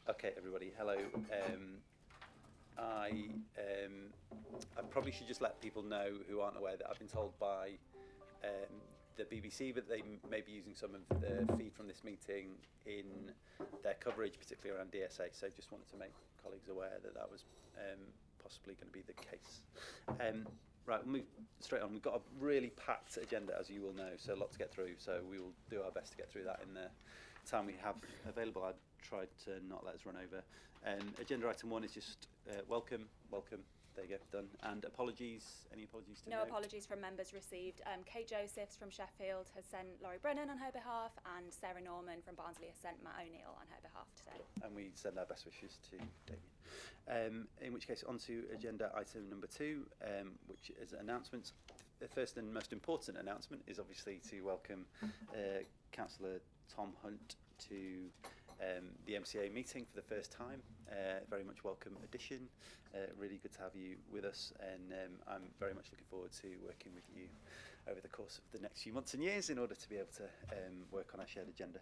Okay, everybody, hello. I probably should just let people know who aren't aware that I've been told by the BBC that they may be using some of the feed from this meeting in their coverage, particularly around DSA. So just wanted to make colleagues aware that that was possibly going to be the case. Right, we'll move straight on. We've got a really packed agenda, as you will know, so a lot to get through. So we will do our best to get through that in the time we have available. I tried to not let us run over. Agenda item 1 is just welcome. There you go, done. And apologies. Any apologies to No note? apologies from members received. Kate Josephs from Sheffield has sent Laurie Brennan on her behalf, and Sarah Norman from Barnsley has sent Matt O'Neill on her behalf today. And we send our best wishes to Damien. In which case, on to agenda item number 2, which is announcements. The first and most important announcement is obviously to welcome Councillor Tom Hunt to the MCA meeting for the first time. Very much welcome addition. Really good to have you with us, and I'm very much looking forward to working with you over the course of the next few months and years in order to be able to work on our shared agenda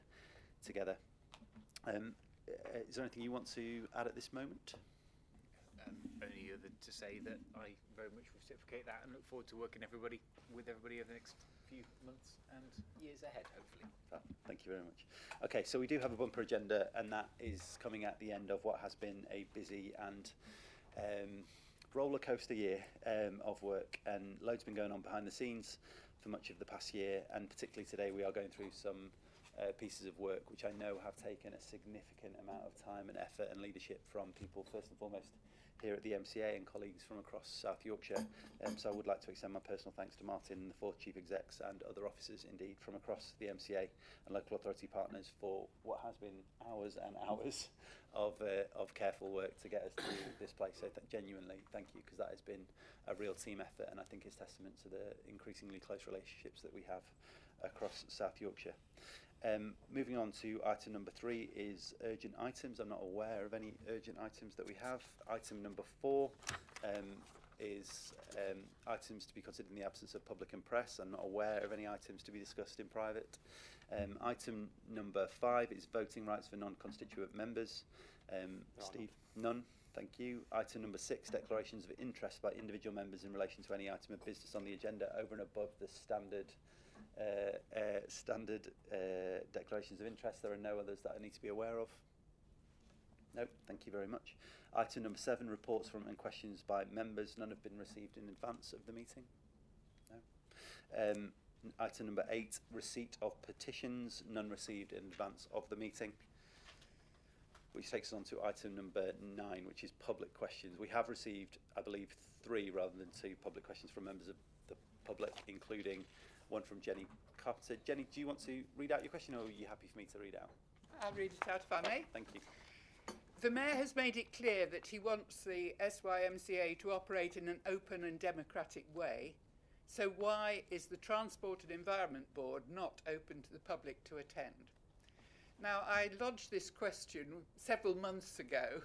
together. Is there anything you want to add at this moment? Only other to say that I very much reciprocate that and look forward to working with everybody over the next few months and years ahead, hopefully. Thank you very much. Okay, so we do have a bumper agenda, and that is coming at the end of what has been a busy and roller coaster year of work, and loads been going on behind the scenes for much of the past year, and particularly today we are going through some pieces of work which I know have taken a significant amount of time and effort and leadership from people first and foremost here at the MCA and colleagues from across South Yorkshire. So I would like to extend my personal thanks to Martin, the 4th Chief Execs, and other officers indeed from across the MCA and local authority partners for what has been hours and hours of careful work to get us to this place. So genuinely thank you, because that has been a real team effort, and I think it's testament to the increasingly close relationships that we have across South Yorkshire. Moving on to item number 3 is urgent items. I'm not aware of any urgent items that we have. Item number 4 is items to be considered in the absence of public and press. I'm not aware of any items to be discussed in private. Item number 5 is voting rights for non-constituent members. Steve? None. Thank you. Item number 6, declarations of interest by individual members in relation to any item of business on the agenda over and above the standard declarations of interest. There are no others that I need to be aware of. No, thank you very much. Item number 7, reports from and questions by members. None have been received in advance of the meeting. No. Item number 8, receipt of petitions. None received in advance of the meeting. Which takes us on to item number 9, which is public questions. We have received, I believe, 3 rather than 2 public questions from members of the public, including one from Jenny Carpenter. Jenny, do you want to read out your question, or are you happy for me to read out? I'll read it out if I may. Thank you. The Mayor has made it clear that he wants the SYMCA to operate in an open and democratic way. So why is the Transport and Environment Board not open to the public to attend? Now, I lodged this question several months ago,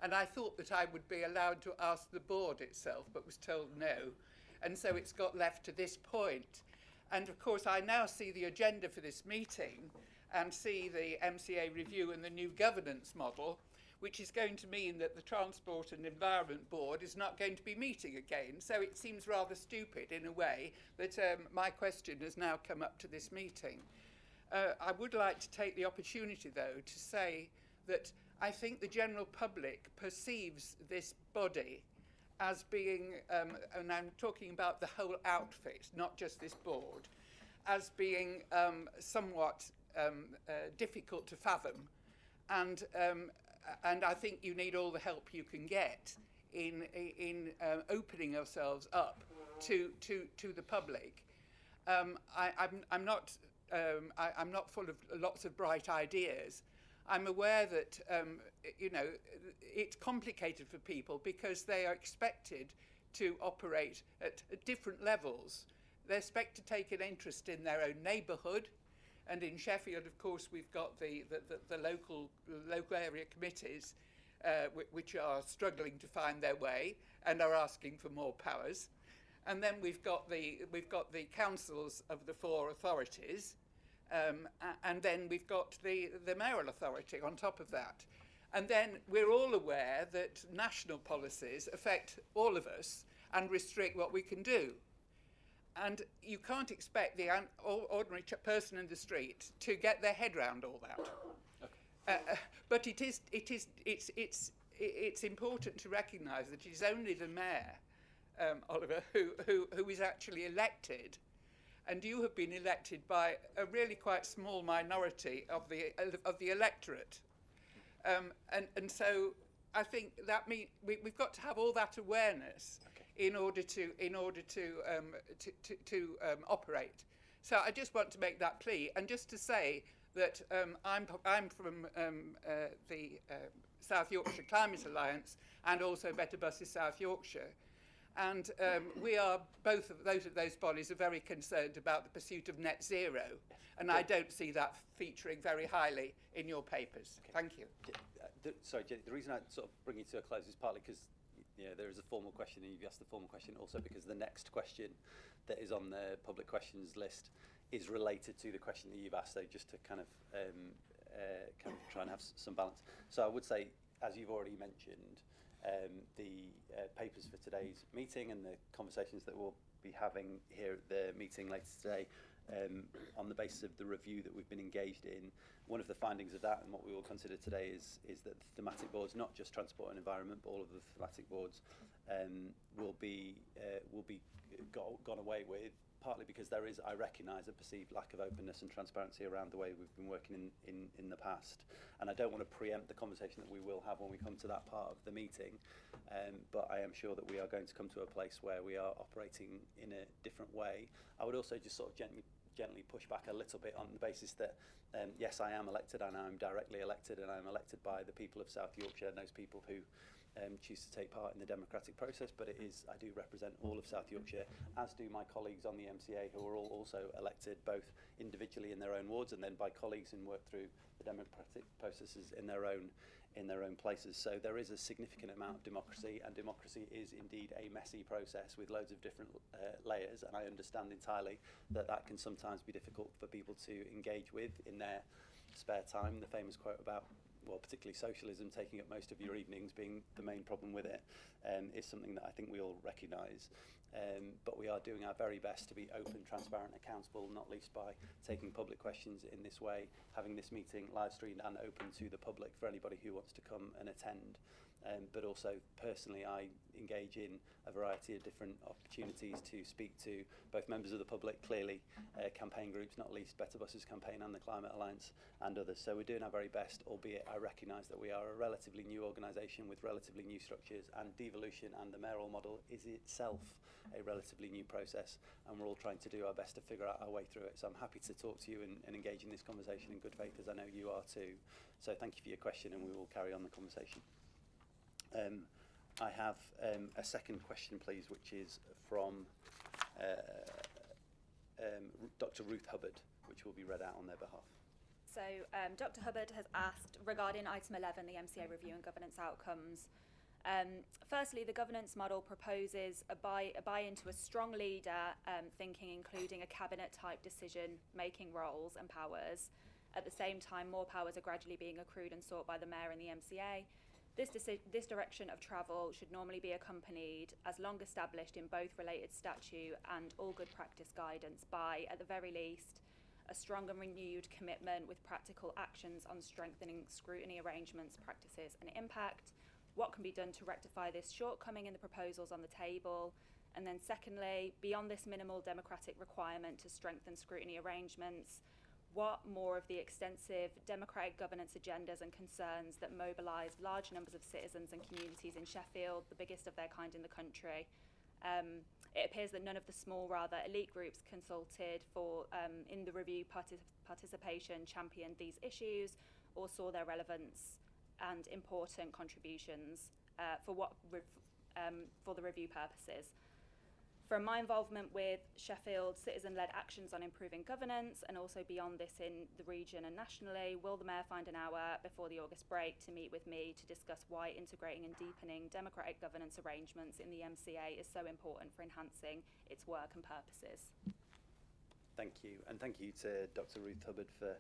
and I thought that I would be allowed to ask the board itself, but was told no. And so it's got left to this point. And of course, I now see the agenda for this meeting and see the MCA review and the new governance model, which is going to mean that the Transport and Environment Board is not going to be meeting again. So it seems rather stupid in a way that my question has now come up to this meeting. I would like to take the opportunity, though, to say that I think the general public perceives this body as being, and I'm talking about the whole outfit, not just this board, as being somewhat difficult to fathom. And I think you need all the help you can get in opening ourselves up to the public. I'm not full of lots of bright ideas. I'm aware that, it's complicated for people because they are expected to operate at different levels. They're expected to take an interest in their own neighbourhood. And in Sheffield, of course, we've got the local area committees, which are struggling to find their way and are asking for more powers. And then we've got the councils of the 4 authorities, and then we've got the mayoral authority on top of that. And then we're all aware that national policies affect all of us and restrict what we can do. And you can't expect the ordinary person in the street to get their head round all that. Okay. But it's important to recognise that it is only the mayor, Oliver, who is actually elected, and you have been elected by a really quite small minority of the electorate. And so I think that we've got to have all that awareness in order to operate. So I just want to make that plea, and just to say that I'm from the South Yorkshire Climate Alliance and also Better Buses South Yorkshire, and we are both of those bodies are very concerned about the pursuit of net zero, and I don't see that featuring very highly in your papers. Okay. Thank you. Sorry, Jenny, the reason I sort of bring you to a close is partly because there is a formal question and you've asked the formal question, also because the next question that is on the public questions list is related to the question that you've asked, so just to kind of try and have some balance. So I would say, as you've already mentioned, the papers for today's meeting and the conversations that we'll be having here at the meeting later today, on the basis of the review that we've been engaged in, one of the findings of that and what we will consider today is that the thematic boards, not just transport and environment, but all of the thematic boards will be gone away with, partly because there is, I recognise, a perceived lack of openness and transparency around the way we've been working in the past. And I don't want to preempt the conversation that we will have when we come to that part of the meeting, but I am sure that we are going to come to a place where we are operating in a different way. I would also just sort of gently push back a little bit on the basis that, yes, I am elected and I'm directly elected and I'm elected by the people of South Yorkshire and those people who choose to take part in the democratic process, but I do represent all of South Yorkshire, as do my colleagues on the MCA, who are all also elected both individually in their own wards and then by colleagues and work through the democratic processes in their own places. So there is a significant amount of democracy, and democracy is indeed a messy process with loads of different layers, and I understand entirely that can sometimes be difficult for people to engage with in their spare time. The famous quote about, well, particularly socialism taking up most of your evenings being the main problem with it, is something that I think we all recognise. But we are doing our very best to be open, transparent, accountable, not least by taking public questions in this way, having this meeting live streamed and open to the public for anybody who wants to come and attend. But also personally, I engage in a variety of different opportunities to speak to both members of the public, clearly, campaign groups, not least Better Buses campaign and the Climate Alliance and others. So we're doing our very best, albeit I recognise that we are a relatively new organisation with relatively new structures, and devolution and the mayoral model is itself a relatively new process, and we're all trying to do our best to figure out our way through it. So I'm happy to talk to you and engage in this conversation in good faith, as I know you are too. So thank you for your question, and we will carry on the conversation. I have a second question, please, which is from Dr. Ruth Hubbard, which will be read out on their behalf. So Dr. Hubbard has asked regarding item 11, the MCA review and governance outcomes. Firstly, the governance model proposes a buy into a strong leader, thinking including a cabinet-type decision-making roles and powers. At the same time, more powers are gradually being accrued and sought by the mayor and the MCA. This direction of travel should normally be accompanied, as long established in both related statute and all good practice guidance, by, at the very least, a strong and renewed commitment with practical actions on strengthening scrutiny arrangements, practices and impact. What can be done to rectify this shortcoming in the proposals on the table? And then secondly, beyond this minimal democratic requirement to strengthen scrutiny arrangements, what more of the extensive democratic governance agendas and concerns that mobilise large numbers of citizens and communities in Sheffield, the biggest of their kind in the country? It appears that none of the small, rather elite groups consulted for in the review participation championed these issues or saw their relevance and important contributions for the review purposes. From my involvement with Sheffield citizen-led actions on improving governance, and also beyond this in the region and nationally, will the Mayor find an hour before the August break to meet with me to discuss why integrating and deepening democratic governance arrangements in the MCA is so important for enhancing its work and purposes? Thank you, and thank you to Dr. Ruth Hubbard for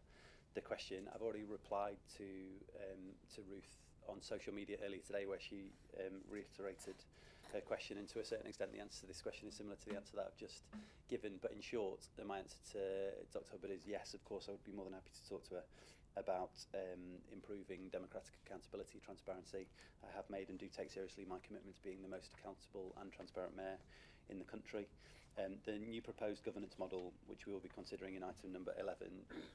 the question. I've already replied to Ruth on social media earlier today, where she reiterated her question, and to a certain extent the answer to this question is similar to the answer that I've just given. But in short, my answer to Dr. Hubbard is yes, of course I would be more than happy to talk to her about improving democratic accountability, transparency. I have made and do take seriously my commitment to being the most accountable and transparent mayor in the country. The new proposed governance model, which we will be considering in item number 11,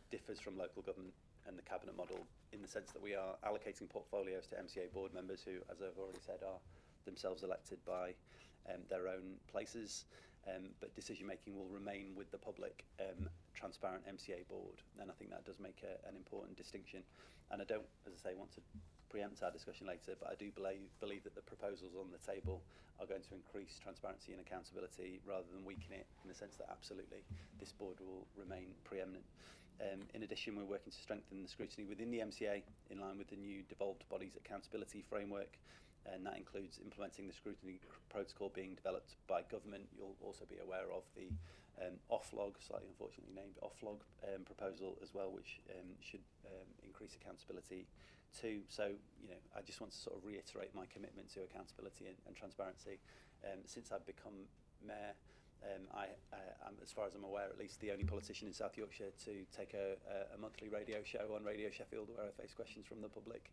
differs from local government and the cabinet model in the sense that we are allocating portfolios to MCA board members who, as I've already said, are themselves elected by their own places, but decision making will remain with the public transparent MCA board, and I think that does make an important distinction. And I don't, as I say, want to preempt our discussion later, but I do believe that the proposals on the table are going to increase transparency and accountability rather than weaken it, in the sense that absolutely this board will remain preeminent. In addition, we're working to strengthen the scrutiny within the MCA in line with the new devolved bodies accountability framework, and that includes implementing the scrutiny protocol being developed by government. You'll also be aware of the offlog, slightly unfortunately named offlog proposal as well, which should increase accountability too. So, I just want to sort of reiterate my commitment to accountability and transparency. Since I've become mayor, I'm, as far as I'm aware, at least the only politician in South Yorkshire to take a monthly radio show on Radio Sheffield, where I face questions from the public,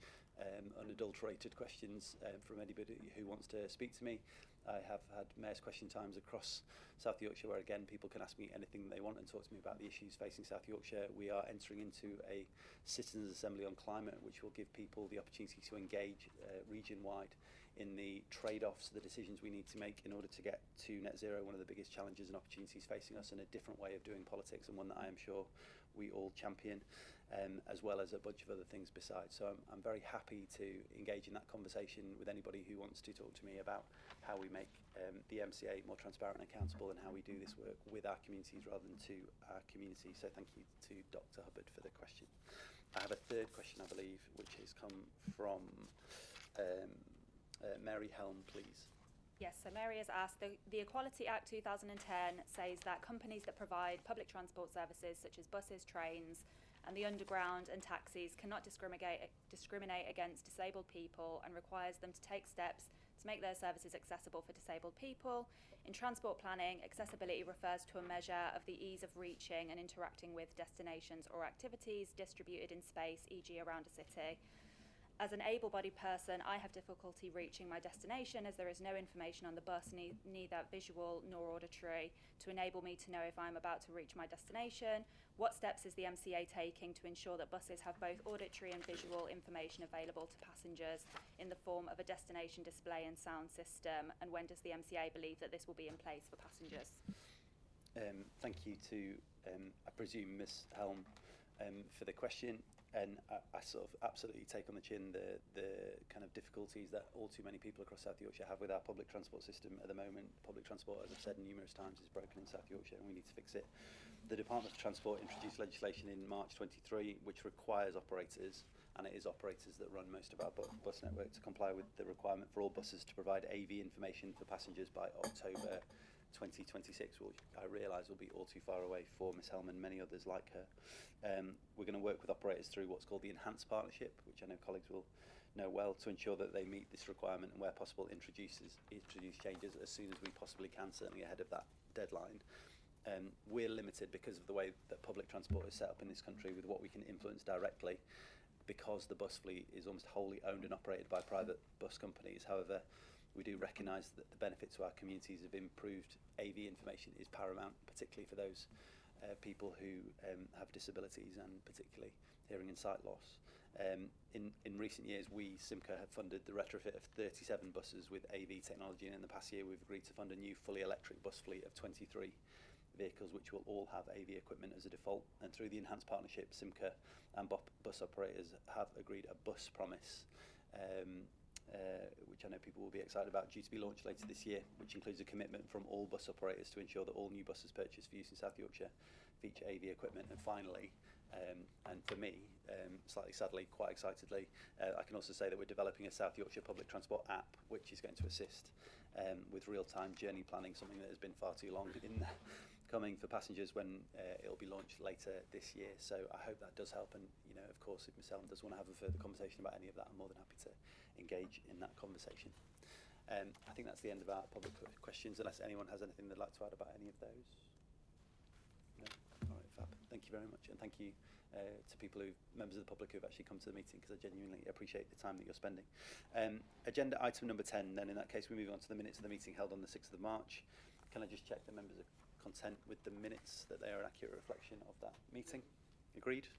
unadulterated questions from anybody who wants to speak to me. I have had mayor's question times across South Yorkshire, where again people can ask me anything they want and talk to me about the issues facing South Yorkshire. We are entering into a citizens' assembly on climate, which will give people the opportunity to engage region-wide in the trade-offs, the decisions we need to make in order to get to net zero, one of the biggest challenges and opportunities facing us, and a different way of doing politics, and one that I am sure we all champion, as well as a bunch of other things besides. So I'm very happy to engage in that conversation with anybody who wants to talk to me about how we make the MCA more transparent and accountable, and how we do this work with our communities rather than to our community. So thank you to Dr. Hubbard for the question. I have a third question, I believe, which has come from Mary Helm, please. Yes, so Mary has asked, the Equality Act 2010 says that companies that provide public transport services such as buses, trains and the underground and taxis cannot discriminate against disabled people, and requires them to take steps to make their services accessible for disabled people. In transport planning, accessibility refers to a measure of the ease of reaching and interacting with destinations or activities distributed in space, e.g. around a city. As an able-bodied person, I have difficulty reaching my destination as there is no information on the bus, neither visual nor auditory, to enable me to know if I'm about to reach my destination. What steps is the MCA taking to ensure that buses have both auditory and visual information available to passengers in the form of a destination display and sound system? And when does the MCA believe that this will be in place for passengers? Thank you to, I presume, Ms. Helm for the question. And I sort of absolutely take on the chin the kind of difficulties that all too many people across South Yorkshire have with our public transport system at the moment. Public transport, as I've said numerous times, is broken in South Yorkshire, and we need to fix it. The Department for Transport introduced legislation in March 23 which requires operators, and it is operators that run most of our bus network, to comply with the requirement for all buses to provide AV information for passengers by October 2026, which I realise will be all too far away for Ms Helm and many others like her. We're going to work with operators through what's called the Enhanced Partnership, which I know colleagues will know well, to ensure that they meet this requirement, and where possible introduce changes as soon as we possibly can, certainly ahead of that deadline. We're limited because of the way that public transport is set up in this country with what we can influence directly, because the bus fleet is almost wholly owned and operated by private bus companies. However, we do recognise that the benefit to our communities of improved AV information is paramount, particularly for those people who have disabilities, and particularly hearing and sight loss. In recent years, we, Simca, have funded the retrofit of 37 buses with AV technology, and in the past year we've agreed to fund a new fully electric bus fleet of 23 vehicles, which will all have AV equipment as a default. And through the Enhanced Partnership, Simca and bus operators have agreed a bus promise, which I know people will be excited about, due to be launched later this year, which includes a commitment from all bus operators to ensure that all new buses purchased for use in South Yorkshire feature AV equipment. And finally, and for me, slightly sadly, quite excitedly, I can also say that we're developing a South Yorkshire public transport app, which is going to assist with real-time journey planning, something that has been far too long in the coming for passengers when it'll be launched later this year. So I hope that does help. And of course, if Ms. Ellen does want to have a further conversation about any of that, I'm more than happy to engage in that conversation. I think that's the end of our public questions, unless anyone has anything they'd like to add about any of those. No? All right, fab. Thank you very much, and thank you to members of the public who've actually come to the meeting, because I genuinely appreciate the time that you're spending. Agenda item number 10, then in that case we move on to the minutes of the meeting held on the 6th of March. Can I just check that members are content with the minutes, that they are an accurate reflection of that meeting? Agreed?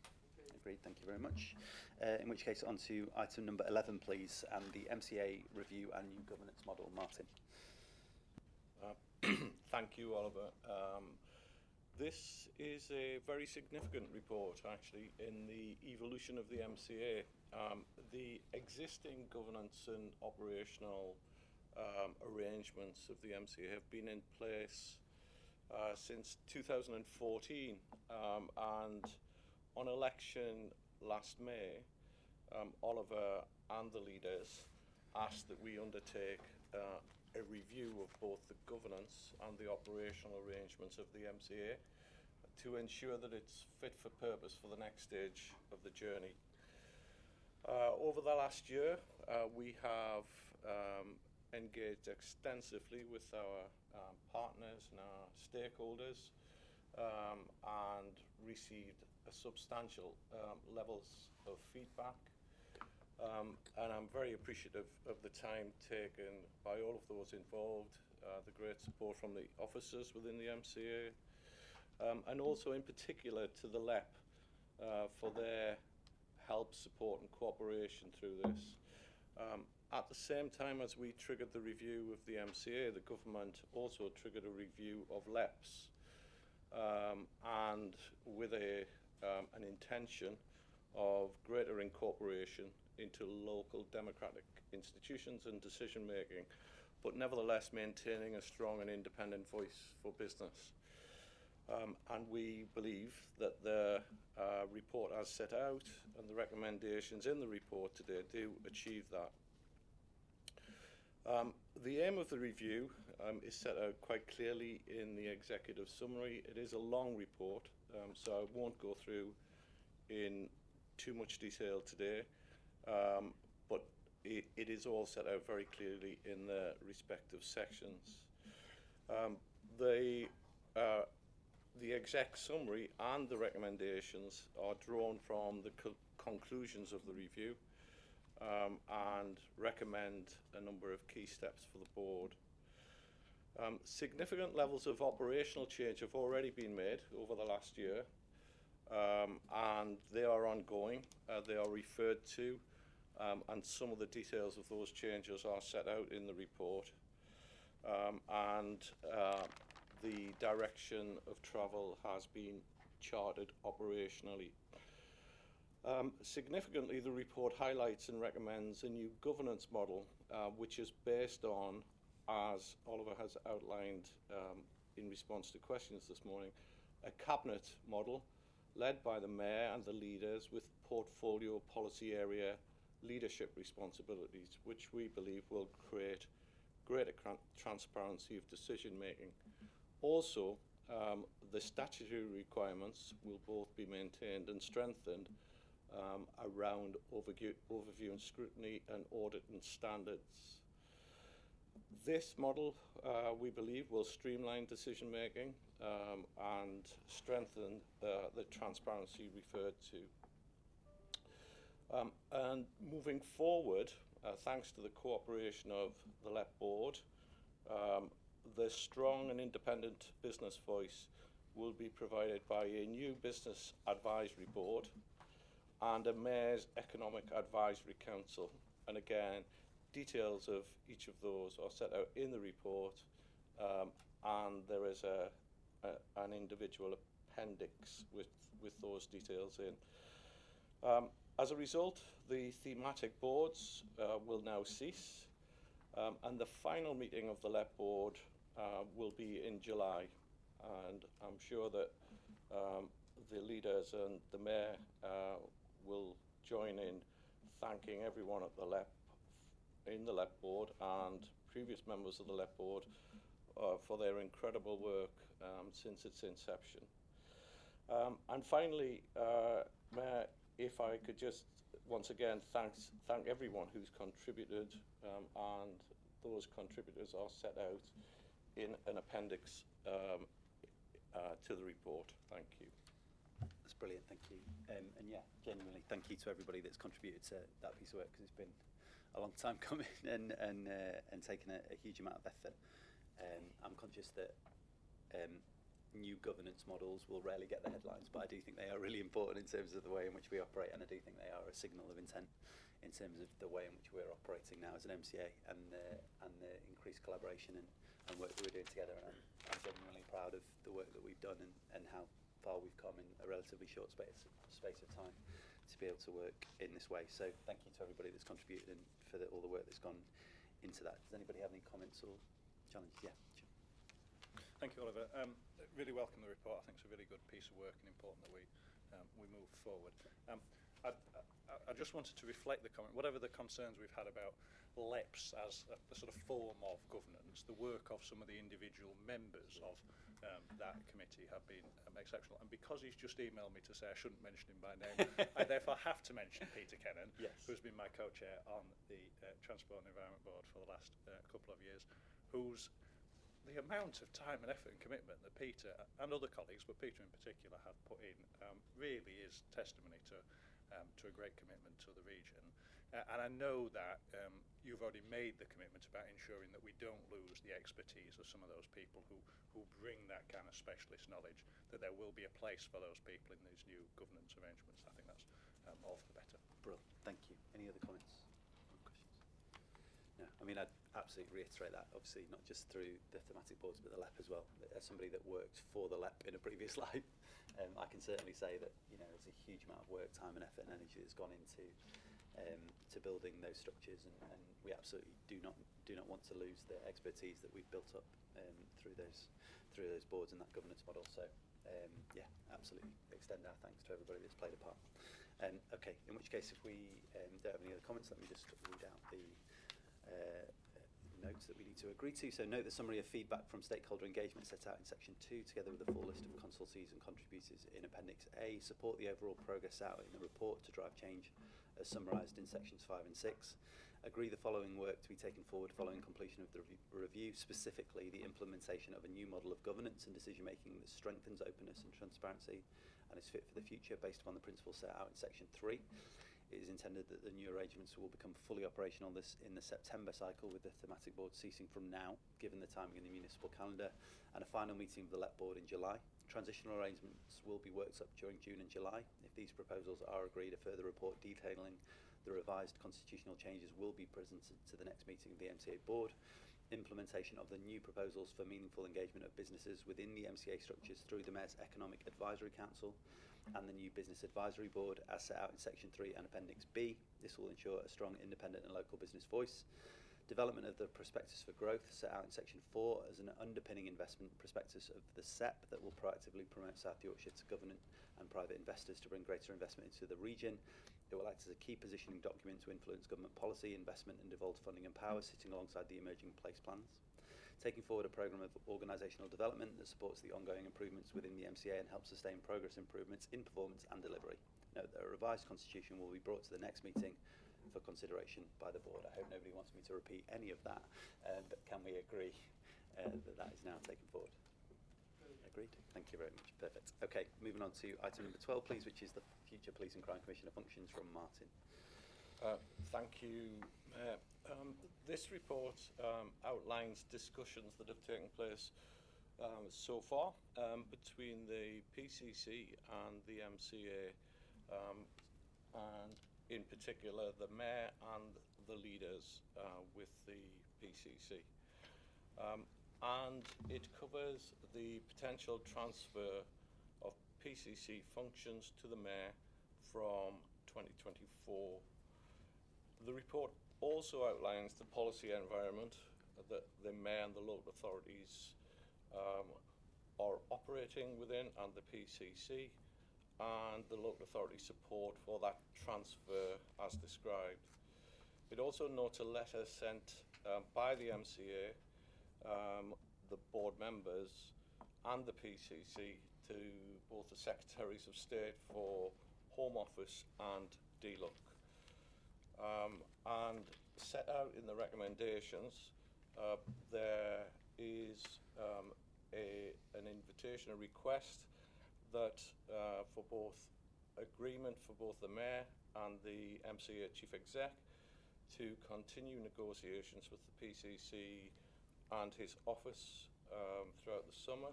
Agreed, thank you very much. In which case, on to item number 11, please, and the MCA review and new governance model. Martin. Thank you, Oliver. This is a very significant report, actually, in the evolution of the MCA. The existing governance and operational arrangements of the MCA have been in place since 2014, and on election last May, Oliver and the leaders asked that we undertake a review of both the governance and the operational arrangements of the MCA to ensure that it's fit for purpose for the next stage of the journey. Over the last year, we have engaged extensively with our partners and our stakeholders and received a substantial levels of feedback. And I'm very appreciative of the time taken by all of those involved, the great support from the officers within the MCA, and also in particular to the LEP for their help, support and cooperation through this. At the same time as we triggered the review of the MCA, the government also triggered a review of LEPs, and with an intention of greater incorporation into local democratic institutions and decision making, but nevertheless maintaining a strong and independent voice for business. And we believe that the report as set out and the recommendations in the report today do achieve that. The aim of the review is set out quite clearly in the executive summary. It is a long report, so I won't go through in too much detail today, but it is all set out very clearly in the respective sections. The exec summary and the recommendations are drawn from the conclusions of the review, and recommend a number of key steps for the board. Significant levels of operational change have already been made over the last year, and they are ongoing. They are referred to, and some of the details of those changes are set out in the report. And the direction of travel has been charted operationally. Significantly, the report highlights and recommends a new governance model, which is based on, as Oliver has outlined in response to questions this morning, a cabinet model led by the Mayor and the leaders with portfolio policy area leadership responsibilities, which we believe will create greater transparency of decision making. Also, the statutory requirements will both be maintained and strengthened around overview and scrutiny and audit and standards. This model, we believe, will streamline decision making and strengthen the transparency referred to. And moving forward, thanks to the cooperation of the LEP board, the strong and independent business voice will be provided by a new business advisory board and a Mayor's Economic Advisory Council. And again, details of each of those are set out in the report, and there is an individual appendix with those details in. As a result, the thematic boards will now cease, and the final meeting of the LEP board will be in July. And I'm sure that the leaders and the Mayor will join in thanking everyone at the LEP, in the LEP board, and previous members of the LEP board for their incredible work since its inception. And finally, Mayor, if I could just once again thank everyone who's contributed, and those contributors are set out in an appendix to the report. Thank you. That's brilliant, thank you. And yeah, genuinely, thank you to everybody that's contributed to that piece of work, because it's been a long time coming and taken a huge amount of effort. I'm conscious that new governance models will rarely get the headlines, but I do think they are really important in terms of the way in which we operate, and I do think they are a signal of intent in terms of the way in which we're operating now as an MCA, and the increased collaboration and work that we're doing together. And I'm genuinely proud of the work that we've done and how far we've come in a relatively short space of time to be able to work in this way. So thank you to everybody that's contributed and for all the work that's gone into that. Does anybody have any comments or challenges? Yeah. Sure. Thank you, Oliver. Really welcome the report. I think it's a really good piece of work and important that we move forward. I just wanted to reflect the comment, whatever the concerns we've had about LEPs as a sort of form of governance, the work of some of the individual members of that committee have been exceptional. And because he's just emailed me to say I shouldn't mention him by name, I therefore have to mention Peter Kennan, yes, who's been my co-chair on the Transport and Environment Board for the last couple of years, who's the amount of time and effort and commitment that Peter and other colleagues, but Peter in particular, have put in really is testimony to a great commitment to the region. And I know that you've already made the commitment about ensuring that we don't lose the expertise of some of those people who bring that kind of specialist knowledge, that there will be a place for those people in these new governance arrangements. I think that's all for the better. Brilliant, thank you. Any other comments or questions? No, I mean, I'd absolutely reiterate that, obviously, not just through the thematic boards, but the LEP as well. As somebody that worked for the LEP in a previous life, I can certainly say that, you know, there's a huge amount of work, time and effort and energy that's gone into to building those structures, and we absolutely do not want to lose the expertise that we've built up through those boards and that governance model. So yeah, absolutely extend our thanks to everybody that's played a part. Okay, in which case, if we don't have any other comments, let me just read out the notes that we need to agree to. So note the summary of feedback from stakeholder engagement set out in section 2, together with a full list of consultees and contributors in appendix A. Support the overall progress out in the report to drive change as summarised in sections 5 and 6. Agree the following work to be taken forward following completion of the review, specifically the implementation of a new model of governance and decision making that strengthens openness and transparency and is fit for the future based upon the principles set out in section 3. It is intended that the new arrangements will become fully operational in the September cycle, with the thematic board ceasing from now, given the timing in the municipal calendar, and a final meeting of the LEP board in July. Transitional arrangements will be worked up during June and July. If these proposals are agreed, a further report detailing the revised constitutional changes will be presented to the next meeting of the MCA board. Implementation of the new proposals for meaningful engagement of businesses within the MCA structures through the Mayor's Economic Advisory Council and the new Business Advisory Board as set out in section 3 and appendix B. This will ensure a strong independent and local business voice. Development of the prospectus for growth set out in section 4 as an underpinning investment prospectus of the SEP that will proactively promote South Yorkshire to government and private investors to bring greater investment into the region. It will act as a key positioning document to influence government policy, investment and devolved funding and power, sitting alongside the emerging place plans. Taking forward a programme of organisational development that supports the ongoing improvements within the MCA and helps sustain progress improvements in performance and delivery. Note that a revised constitution will be brought to the next meeting for consideration by the board. I hope nobody wants me to repeat any of that, but can we agree that is now taken forward? Agreed? Thank you very much. Perfect. Okay, moving on to item number 12, please, which is the future Police and Crime Commissioner functions, from Martin. Thank you, Mayor. This report outlines discussions that have taken place so far between the PCC and the MCA, and in particular the Mayor and the leaders with the PCC. And it covers the potential transfer of PCC functions to the Mayor from 2024. The report also outlines the policy environment that the Mayor and the local authorities are operating within, and the PCC, and the local authority support for that transfer as described. It also notes a letter sent by the MCA, the members and the PCC to both the Secretaries of State for Home Office and DLUC. And set out in the recommendations, there is an invitation, a request that for both agreement for both the Mayor and the MCA Chief Exec to continue negotiations with the PCC and his office throughout the summer,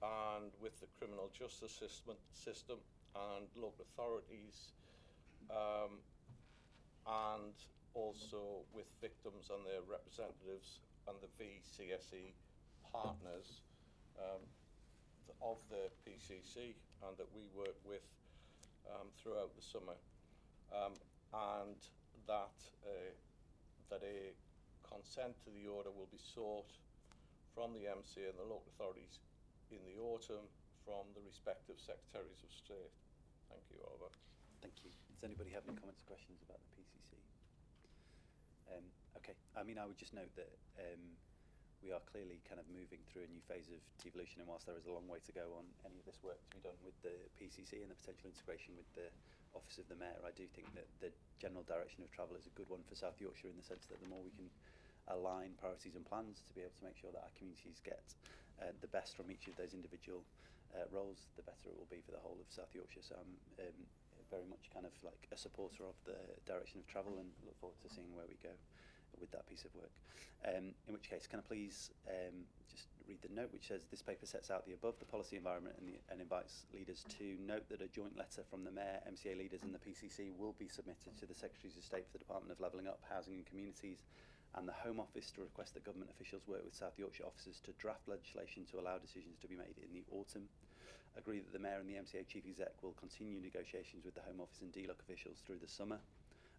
and with the criminal justice system and local authorities, and also with victims and their representatives and the VCSE partners of the PCC and that we work with throughout the summer, and that a consent to the order will be sought from the MCA and the local authorities in the autumn from the respective Secretaries of State. Thank you, Oliver. Thank you. Does anybody have any comments or questions about the PCC? Okay, I mean, I would just note that we are clearly kind of moving through a new phase of devolution, and whilst there is a long way to go on any of this work to be done with the PCC and the potential integration with the Office of the Mayor, I do think that the general direction of travel is a good one for South Yorkshire, in the sense that the more we can align priorities and plans to be able to make sure that our communities get the best from each of those individual roles, the better it will be for the whole of South Yorkshire. So I'm very much kind of like a supporter of the direction of travel, and look forward to seeing where we go with that piece of work. In which case, can I please just read the note which says, this paper sets out the above, the policy environment, and invites leaders to note that a joint letter from the Mayor, MCA leaders and the PCC will be submitted to the Secretaries of State for the Department of Levelling Up, Housing and Communities and the Home Office to request that government officials work with South Yorkshire officers to draft legislation to allow decisions to be made in the autumn. Agree that the Mayor and the MCA Chief Exec will continue negotiations with the Home Office and DLUC officials through the summer.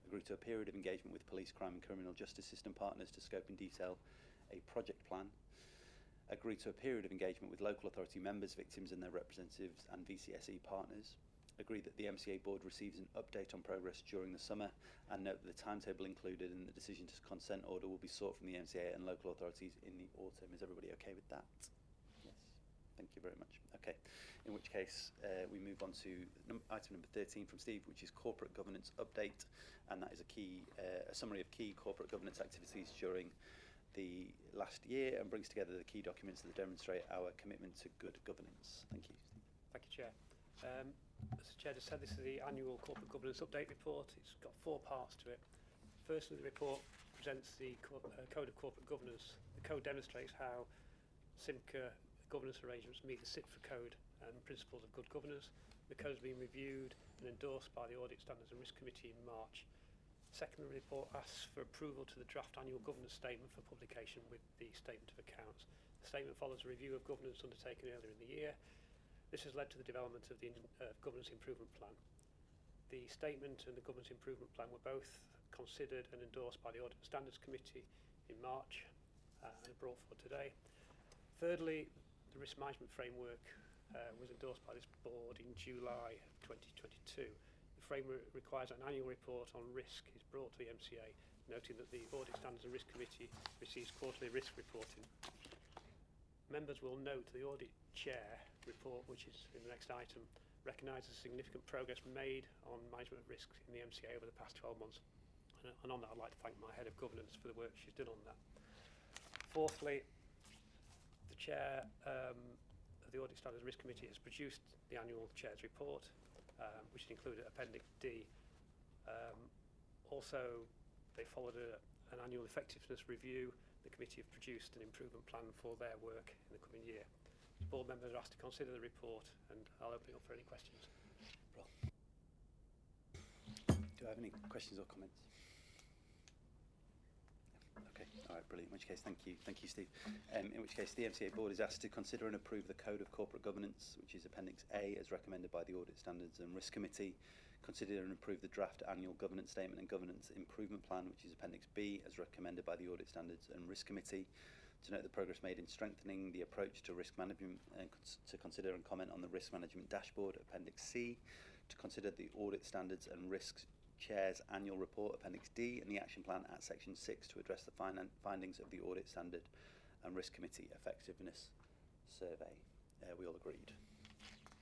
Agree to a period of engagement with police, crime and criminal justice system partners to scope and detail a project plan. Agree to a period of engagement with local authority members, victims and their representatives and VCSE partners. Agree that the MCA board receives an update on progress during the summer, and note that the timetable included in the decision to consent order will be sought from the MCA and local authorities in the autumn. Is everybody okay with that? Yes. Thank you very much. Okay. In which case, we move on to item number 13 from Steve, which is corporate governance update, and that is a summary of key corporate governance activities during the last year, and brings together the key documents that demonstrate our commitment to good governance. Thank you, Steve. Thank you, Chair. As the Chair just said, this is the annual corporate governance update report. It's got 4 parts to it. Firstly, the report presents the Code of Corporate Governance. The code demonstrates how SIMCA governance arrangements meet the SITFA code and principles of good governance. The code has been reviewed and endorsed by the Audit Standards and Risk Committee in March. Secondly, the report asks for approval to the draft annual governance statement for publication with the statement of accounts. The statement follows a review of governance undertaken earlier in the year. This has led to the development of the Governance Improvement Plan. The statement and the Governance Improvement Plan were both considered and endorsed by the Audit and Standards Committee in March and are brought forward today. Thirdly, the Risk Management Framework was endorsed by this board in July 2022. The framework requires an annual report on risk is brought to the MCA, noting that the Audit Standards and Risk Committee receives quarterly risk reporting. Members will note the Audit Chair report, which is in the next item, recognises significant progress made on management of risks in the MCA over the past 12 months. And on that, I'd like to thank my Head of Governance for the work she's done on that. Fourthly, the Chair of the Audit Standards Risk Committee has produced the annual Chair's report, which included Appendix D. Also, they followed an annual effectiveness review. The committee have produced an improvement plan for their work in the coming year. Board members are asked to consider the report, and I'll open it up for any questions. Do I have any questions or comments? Okay, all right, brilliant. In which case, thank you, Steve. In which case, the MCA board is asked to consider and approve the Code of Corporate Governance, which is Appendix A, as recommended by the Audit Standards and Risk Committee. Consider and approve the draft annual governance statement and governance improvement plan, which is Appendix B, as recommended by the Audit Standards and Risk Committee. To note the progress made in strengthening the approach to risk management, and to consider and comment on the risk management dashboard, Appendix C. To consider the Audit Standards and Risks Chair's annual report, Appendix D, and the action plan at Section 6 to address the findings of the Audit Standard and Risk Committee Effectiveness Survey. We all agreed?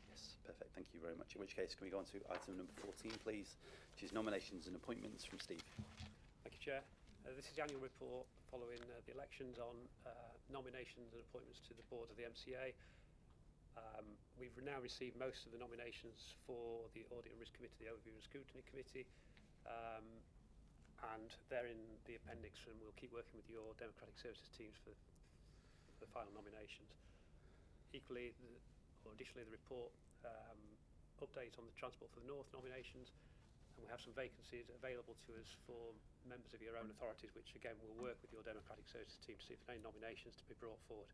Yes, perfect, thank you very much. In which case, can we go on to item number 14, please, which is nominations and appointments from Steve. Thank you, Chair. This is the annual report following the elections on nominations and appointments to the board of the MCA. We've now received most of the nominations for the Audit and Risk Committee, the Overview and Scrutiny Committee, and they're in the appendix, and we'll keep working with your Democratic Services teams for the final nominations. Equally, additionally, the report updates on the Transport for the North nominations, and we have some vacancies available to us for members of your own authorities, which again will work with your Democratic Services team to see if there are any nominations to be brought forward.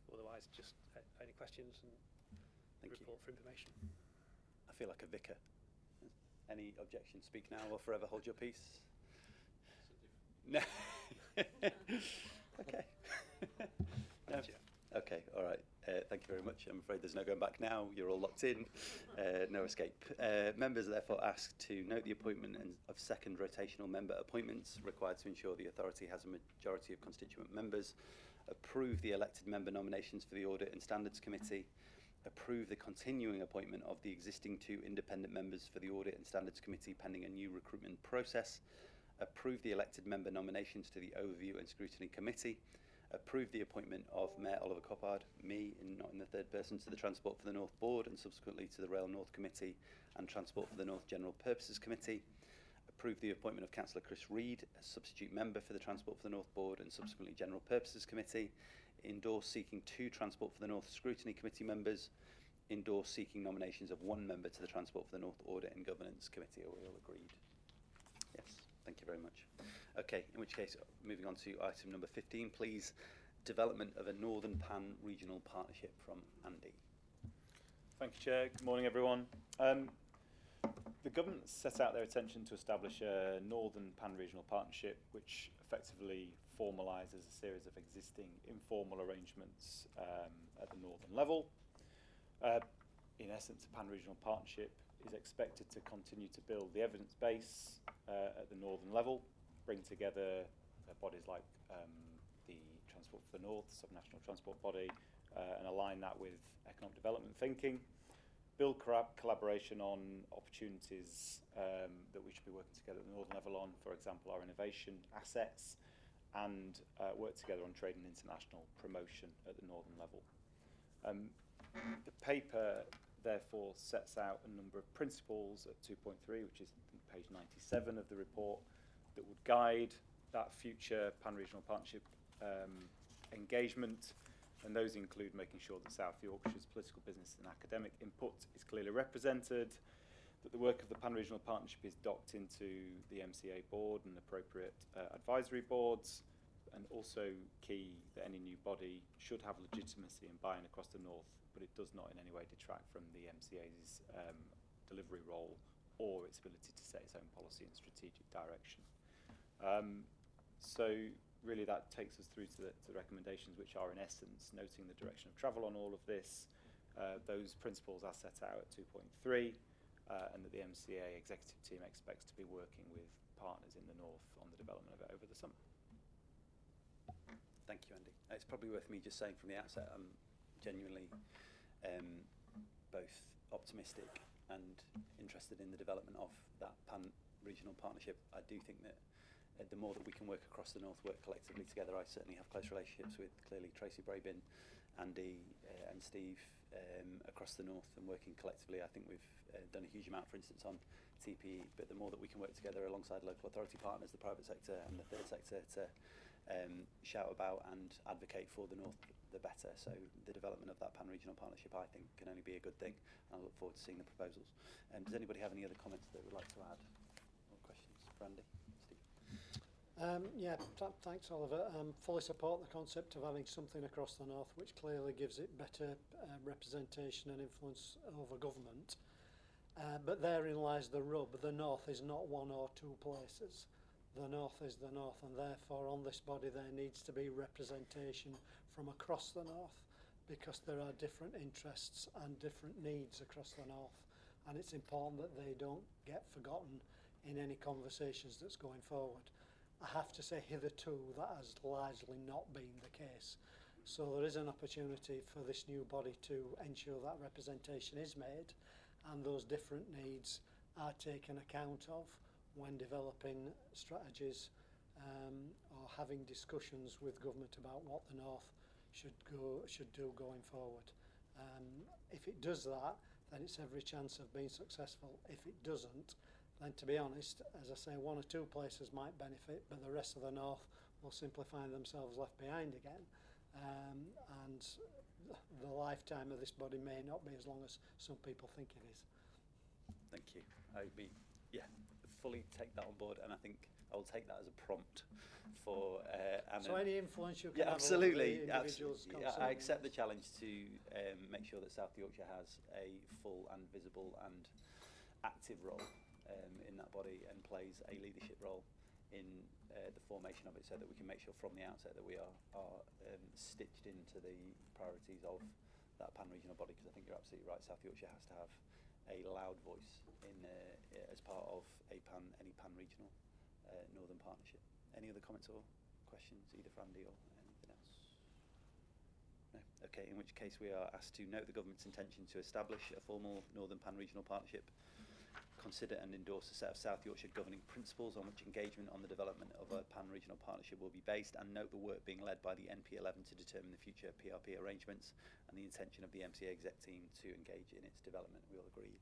Otherwise, just any questions and report for information. I feel like a vicar. Any objection, speak now or forever hold your peace. No. Okay. No. Okay, all right. Thank you very much. I'm afraid there's no going back now. You're all locked in. No escape. Members are therefore asked to note the appointment of second rotational member appointments required to ensure the authority has a majority of constituent members, approve the elected member nominations for the Audit and Standards Committee, approve the continuing appointment of the existing 2 independent members for the Audit and Standards Committee pending a new recruitment process, approve the elected member nominations to the Overview and Scrutiny Committee, approve the appointment of Mayor Oliver Coppard, me, not in the third person, to the Transport for the North Board and subsequently to the Rail North Committee and Transport for the North General Purposes Committee, approve the appointment of Councillor Chris Reid as substitute member for the Transport for the North Board and subsequently General Purposes Committee, endorse seeking 2 Transport for the North Scrutiny Committee members, endorse seeking nominations of 1 member to the Transport for the North Audit and Governance Committee. Are we all agreed? Yes, thank you very much. Okay, in which case, moving on to item number 15, please. Development of a Northern Pan Regional Partnership from Andy. Thank you, Chair. Good morning, everyone. The government set out their intention to establish a Northern Pan Regional Partnership, which effectively formalises a series of existing informal arrangements at the northern level. In essence, a Pan Regional Partnership is expected to continue to build the evidence base at the northern level, bring together bodies like the Transport for the North, subnational transport body, and align that with economic development thinking, build collaboration on opportunities that we should be working together at the northern level on, for example, our innovation assets, and work together on trade and international promotion at the northern level. The paper therefore sets out a number of principles at 2.3, which is page 97 of the report, that would guide that future pan-regional partnership engagement, and those include making sure that South Yorkshire's political, business and academic input is clearly represented, that the work of the pan-regional partnership is docked into the MCA board and appropriate advisory boards, and also key that any new body should have legitimacy and buy-in across the north, but it does not in any way detract from the MCA's delivery role or its ability to set its own policy and strategic direction. So really that takes us through to the recommendations, which are in essence noting the direction of travel on all of this, those principles are set out at 2.3, and that the MCA executive team expects to be working with partners in the north on the development of it over the summer. Thank you, Andy. It's probably worth me just saying from the outset, I'm genuinely both optimistic and interested in the development of that pan-regional partnership. I do think that the more that we can work across the north, work collectively together. I certainly have close relationships with clearly Tracy Brabin, Andy and Steve across the north, and working collectively. I think we've done a huge amount, for instance, on TPE, but the more that we can work together alongside local authority partners, the private sector and the third sector to shout about and advocate for the north, the better. So the development of that pan-regional partnership, I think, can only be a good thing, and I look forward to seeing the proposals. Does anybody have any other comments that they would like to add or questions for Andy? Thanks, Oliver. Fully support the concept of having something across the north which clearly gives it better representation and influence over government. But therein lies the rub. The north is not 1 or 2 places. The north is the north, and therefore on this body there needs to be representation from across the north, because there are different interests and different needs across the north, and it's important that they don't get forgotten in any conversations that's going forward. I have to say hitherto that has largely not been the case. So there is an opportunity for this new body to ensure that representation is made and those different needs are taken account of when developing strategies or having discussions with government about what the North should do going forward. If it does that, then it's every chance of being successful. If it doesn't, then to be honest, as I say, one or two places might benefit, but the rest of the North will simply find themselves left behind again. And the lifetime of this body may not be as long as some people think it is. Thank you. Fully take that on board, and I think I'll take that as a prompt for Anna. So any influence you can have absolutely, over the individuals absolutely. I accept the challenge to make sure that South Yorkshire has a full and visible and active role in that body and plays a leadership role in the formation of it, so that we can make sure from the outset that we are stitched into the priorities of that pan-regional body, because I think you're absolutely right. South Yorkshire has to have a loud voice in as part of any pan-regional Northern Partnership. Any other comments or questions, either for Andy or anything else? No? Okay, in which case we are asked to note the government's intention to establish a formal Northern Pan-Regional Partnership, consider and endorse a set of South Yorkshire governing principles on which engagement on the development of a pan-regional partnership will be based, and note the work being led by the NP11 to determine the future PRP arrangements and the intention of the MCA exec team to engage in its development. We all agreed?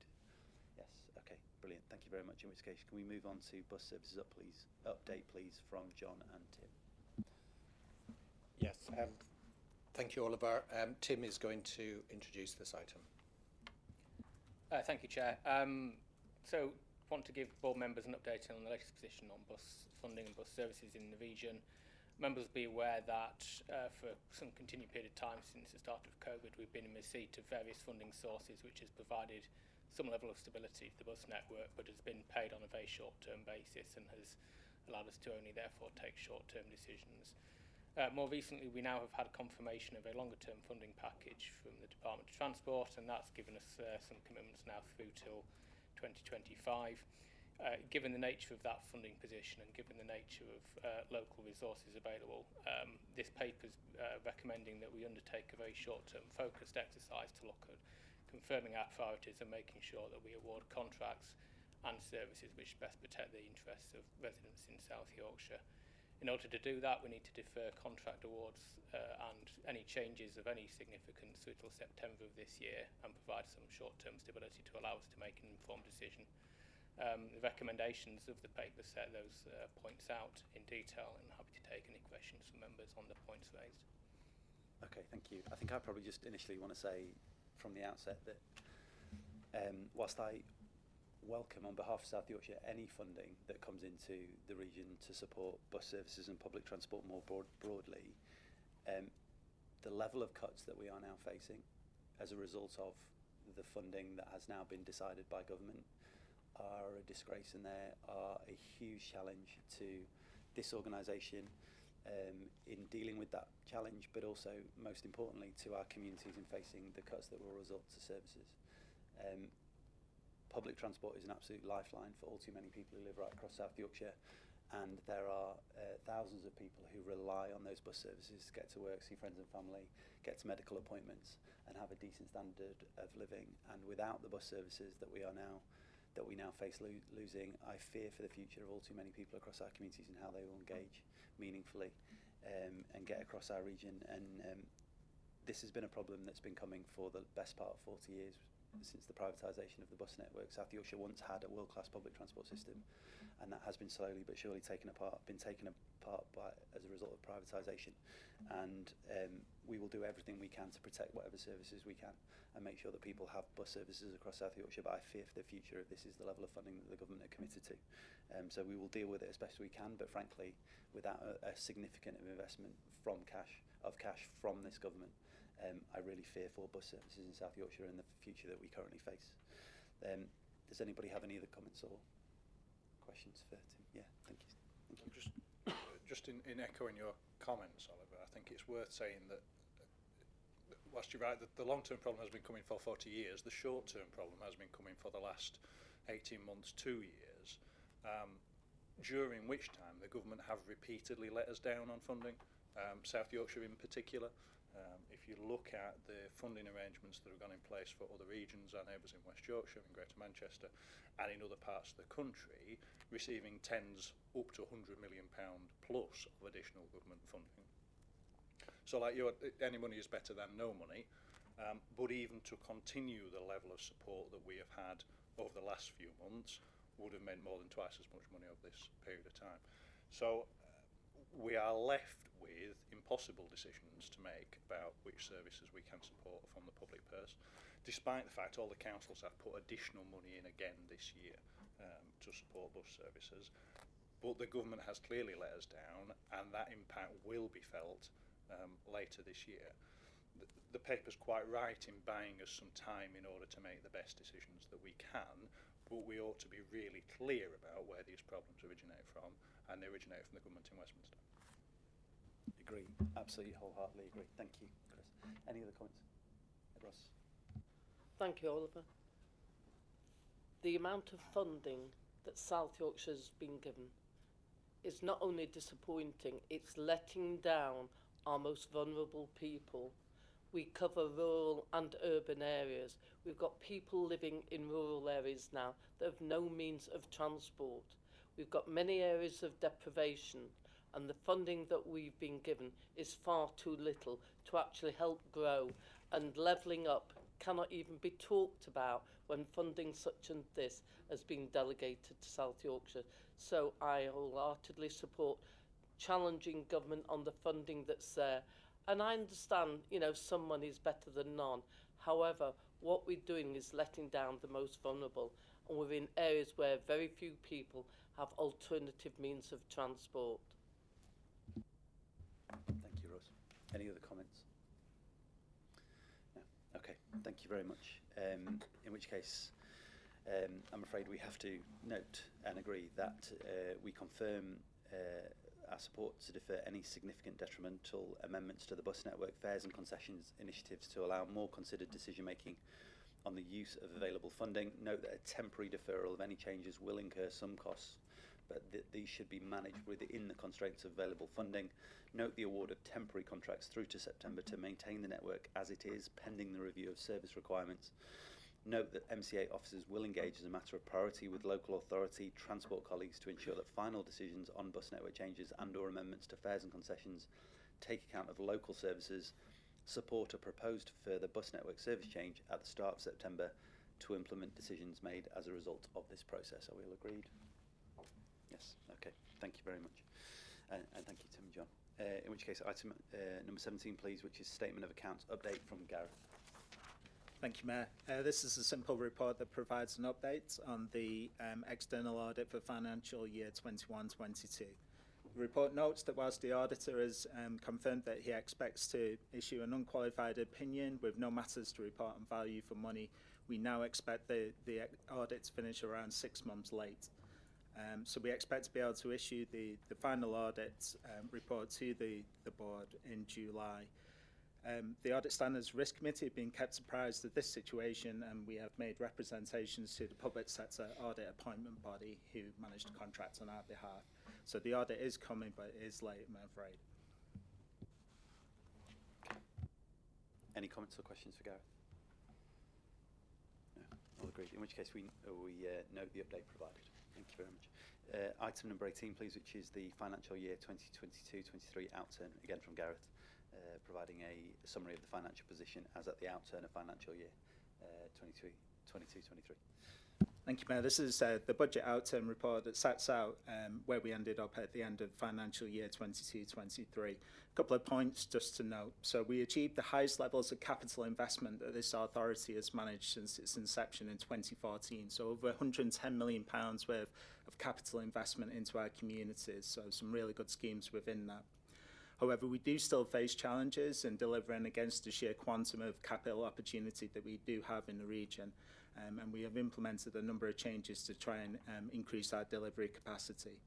Yes, okay, brilliant. Thank you very much. In which case, can we move on to bus services update, please, from John and Tim? Yes, thank you, Oliver. Tim is going to introduce this item. Thank you, Chair. So, want to give board members an update on the latest position on bus funding and bus services in the region. Members will be aware that for some continued period of time since the start of COVID, we've been in receipt of various funding sources, which has provided some level of stability to the bus network, but has been paid on a very short-term basis and has allowed us to only therefore take short-term decisions. More recently, we now have had confirmation of a longer-term funding package from the Department of Transport, and that's given us some commitments now through till 2025. Given the nature of that funding position and given the nature of local resources available, this paper is recommending that we undertake a very short-term focused exercise to look at confirming our priorities and making sure that we award contracts and services which best protect the interests of residents in South Yorkshire. In order to do that, we need to defer contract awards and any changes of any significance through till September of this year and provide some short-term stability to allow us to make an informed decision. The recommendations of the paper set those points out in detail, and happy to take any questions from members on the points raised. Okay, thank you. I think I probably just initially want to say from the outset that whilst I welcome on behalf of South Yorkshire any funding that comes into the region to support bus services and public transport more broadly, the level of cuts that we are now facing as a result of the funding that has now been decided by government are a disgrace, and they are a huge challenge to this organisation in dealing with that challenge, but also most importantly to our communities in facing the cuts that will result to services. Public transport is an absolute lifeline for all too many people who live right across South Yorkshire, and there are thousands of people who rely on those bus services to get to work, see friends and family, get to medical appointments and have a decent standard of living. And without the bus services that we now face losing, I fear for the future of all too many people across our communities and how they will engage meaningfully and get across our region. And this has been a problem that's been coming for the best part of 40 years since the privatisation of the bus network. South Yorkshire once had a world-class public transport system, and that has been slowly but surely taken apart as a result of privatisation. And we will do everything we can to protect whatever services we can and make sure that people have bus services across South Yorkshire, but I fear for the future if this is the level of funding that the government are committed to. So we will deal with it as best we can, but frankly, without a significant investment from cash from this government, I really fear for bus services in South Yorkshire and the future that we currently face. Does anybody have any other comments or questions for Tim? Yeah, thank you. Just in echoing your comments, Oliver, I think it's worth saying that whilst you're right that the long-term problem has been coming for 40 years, the short-term problem has been coming for the last 18 months, 2 years, during which time the government have repeatedly let us down on funding, South Yorkshire in particular. If you look at the funding arrangements that have gone in place for other regions, our neighbours in West Yorkshire and Greater Manchester, and in other parts of the country, receiving tens up to £100 million plus of additional government funding. So like any money is better than no money, but even to continue the level of support that we have had over the last few months would have meant more than twice as much money over this period of time. So we are left with impossible decisions to make about which services we can support from the public purse, despite the fact all the councils have put additional money in again this year to support bus services. But the government has clearly let us down, and that impact will be felt later this year. The paper's quite right in buying us some time in order to make the best decisions that we can, but we ought to be really clear about where these problems originate from, and they originate from the government in Westminster. Agree, absolutely, wholeheartedly agree. Thank you, Chris. Any other comments? Ross? Thank you, Oliver. The amount of funding that South Yorkshire's been given is not only disappointing, it's letting down our most vulnerable people. We cover rural and urban areas. We've got people living in rural areas now that have no means of transport. We've got many areas of deprivation, and the funding that we've been given is far too little to actually help grow, and levelling up cannot even be talked about when funding such as this has been delegated to South Yorkshire. So I wholeheartedly support challenging government on the funding that's there. And I understand, you know, some money is better than none. However, what we're doing is letting down the most vulnerable, and we're in areas where very few people have alternative means of transport. Thank you, Rose. Any other comments? No. Okay, thank you very much. In which case, I'm afraid we have to note and agree that we confirm our support to defer any significant detrimental amendments to the bus network fares and concessions initiatives to allow more considered decision making on the use of available funding. Note that a temporary deferral of any changes will incur some costs, but these should be managed within the constraints of available funding. Note the award of temporary contracts through to September to maintain the network as it is, pending the review of service requirements. Note that MCA officers will engage as a matter of priority with local authority transport colleagues to ensure that final decisions on bus network changes and or amendments to fares and concessions take account of local services, support a proposed further bus network service change at the start of September to implement decisions made as a result of this process. Are we all agreed? Yes, okay, thank you very much. And thank you, Tim and John. In which case, item number 17, please, which is Statement of Accounts Update from Gareth. Thank you, Mayor. This is a simple report that provides an update on the external audit for financial year 21-22. The report notes that whilst the auditor has confirmed that he expects to issue an unqualified opinion with no matters to report on value for money, we now expect the audit to finish around 6 months late. So we expect to be able to issue the final audit report to the board in July. The Audit Standards Risk Committee have been kept apprised of this situation, and we have made representations to the public sector audit appointment body who managed to contract on our behalf. So the audit is coming, but it is late, I'm afraid. Any comments or questions for Gareth? No, all agreed. In which case we note the update provided. Thank you very much. Item number 18, please, which is the financial year 2022-23 outturn, again from Gareth, providing a summary of the financial position as at the outturn of financial year 22-23. Thank you, Mayor. This is the budget outturn report that sets out where we ended up at the end of financial year 22-23. A couple of points just to note. So we achieved the highest levels of capital investment that this authority has managed since its inception in 2014. So over £110 million worth of capital investment into our communities. So some really good schemes within that. However, we do still face challenges in delivering against the sheer quantum of capital opportunity that we do have in the region. And we have implemented a number of changes to try and increase our delivery capacity.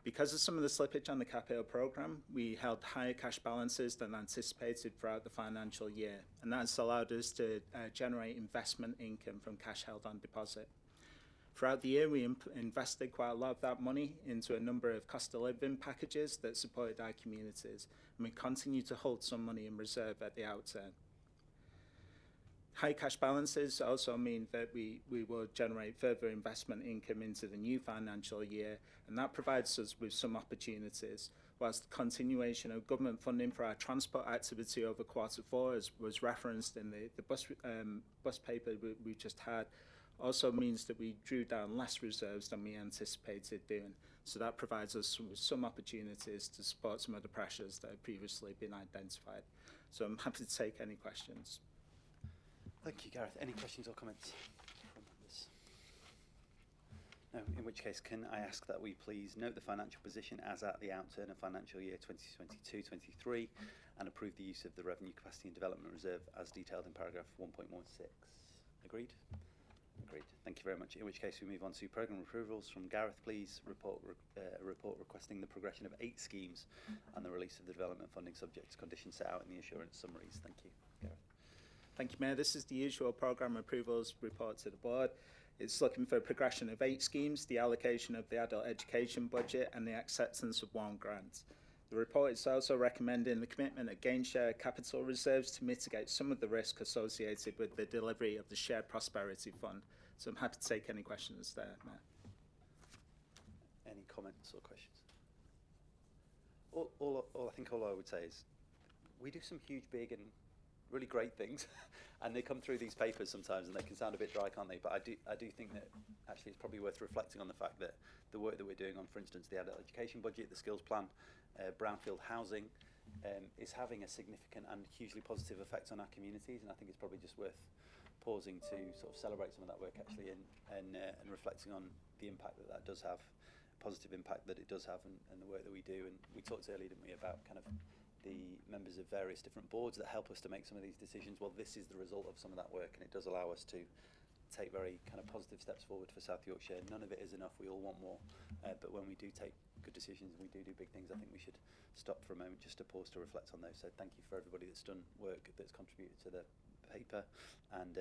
Because of some of the slippage on the capital programme, we held higher cash balances than anticipated throughout the financial year, and that's allowed us to generate investment income from cash held on deposit. Throughout the year, we invested quite a lot of that money into a number of cost of living packages that supported our communities, and we continue to hold some money in reserve at the outturn. High cash balances also mean that we will generate further investment income into the new financial year, and that provides us with some opportunities. Whilst the continuation of government funding for our transport activity over Q4, as was referenced in the bus paper we just had, also means that we drew down less reserves than we anticipated doing. So that provides us with some opportunities to support some of the pressures that have previously been identified. So I'm happy to take any questions. Thank you, Gareth. Any questions or comments from members? No, in which case, can I ask that we please note the financial position as at the outturn of financial year 2022-23 and approve the use of the Revenue Capacity and Development Reserve as detailed in paragraph 1.16. Agreed? Agreed. Thank you very much. In which case, we move on to programme approvals from Gareth, please. A report requesting the progression of 8 schemes and the release of the development funding subject to conditions set out in the assurance summaries. Thank you, Gareth. Thank you, Mayor. This is the usual programme approvals report to the board. It's looking for a progression of 8 schemes, the allocation of the adult education budget and the acceptance of 1 grant. The report is also recommending the commitment of gain share capital reserves to mitigate some of the risk associated with the delivery of the Shared Prosperity Fund. So I'm happy to take any questions there, Mayor. Any comments or questions? I think all I would say is we do some huge, big and really great things and they come through these papers sometimes and they can sound a bit dry, can't they? But I do think that actually it's probably worth reflecting on the fact that the work that we're doing on, for instance, the adult education budget, the skills plan, brownfield housing, is having a significant and hugely positive effect on our communities, and I think it's probably just worth pausing to sort of celebrate some of that work actually and reflecting on the impact that does have, positive impact that it does have, and the work that we do. And we talked earlier, didn't we, about kind of the members of various different boards that help us to make some of these decisions. Well, this is the result of some of that work, and it does allow us to take very kind of positive steps forward for South Yorkshire. None of it is enough, we all want more, but when we do take good decisions and we do big things, I think we should stop for a moment just to pause to reflect on those. So thank you for everybody that's done work that's contributed to the paper, and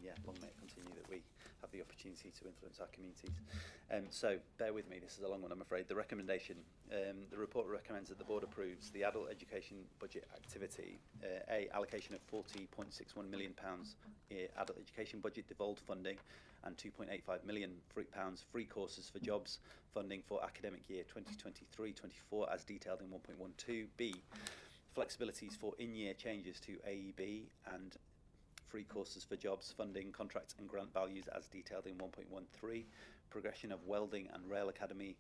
yeah, long may it continue that we have the opportunity to influence our communities. So bear with me, this is a long one, I'm afraid. The recommendation, the report recommends that the board approves the adult education budget activity, A, allocation of £40.61 million adult education budget devolved funding and £2.85 million free courses for jobs funding for academic year 2023-24 as detailed in 1.12. B, flexibilities for in-year changes to AEB and free courses for jobs funding, contract and grant values as detailed in 1.13. Progression of Welding and Rail Academy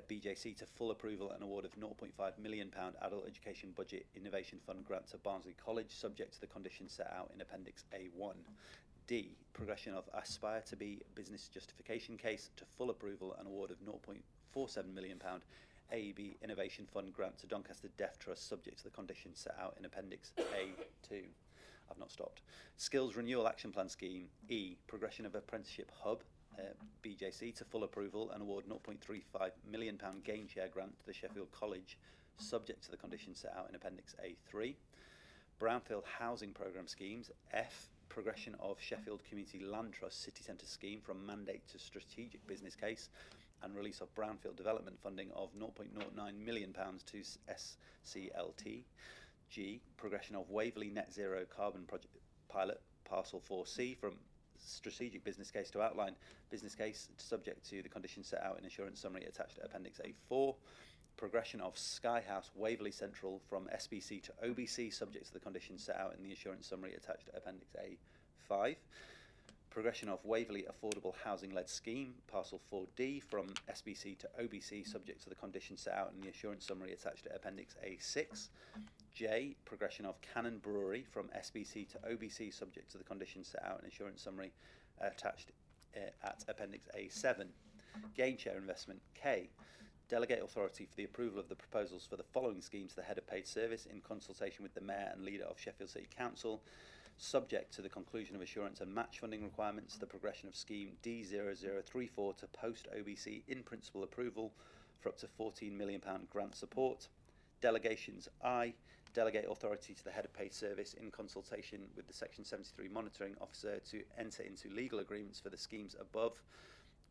BJC to full approval and award of £0.5 million adult education budget innovation fund grant to Barnsley College subject to the conditions set out in Appendix A1. D, progression of Aspire to Be business justification case to full approval and award of £0.47 million AEB Innovation Fund grant to Doncaster Deaf Trust subject to the conditions set out in Appendix A2. I've not stopped. Skills Renewal Action Plan Scheme. E, progression of Apprenticeship Hub BJC to full approval and award £0.35 million gain share grant to the Sheffield College subject to the conditions set out in Appendix A3. Brownfield Housing Programme Schemes. F, progression of Sheffield Community Land Trust City Centre Scheme from mandate to strategic business case and release of brownfield development funding of £0.09 million to SCLT. G, progression of Waverley Net Zero Carbon Project Pilot Parcel 4C from strategic business case to outline business case subject to the conditions set out in assurance summary attached to Appendix A4. Progression of Sky House Waverley Central from SBC to OBC subject to the conditions set out in the assurance summary attached to Appendix A5. Progression of Waverley Affordable Housing Led Scheme, Parcel 4D from SBC to OBC subject to the conditions set out in the assurance summary attached to Appendix A6. J, progression of Cannon Brewery from SBC to OBC subject to the conditions set out in assurance summary attached at Appendix A7. Gain share investment. K, delegate authority for the approval of the proposals for the following schemes to the head of paid service in consultation with the Mayor and leader of Sheffield City Council, subject to the conclusion of assurance and match funding requirements, the progression of scheme D0034 to post OBC in principle approval for up to £14 million grant support. Delegations. I, delegate authority to the head of paid service in consultation with the Section 73 monitoring officer to enter into legal agreements for the schemes above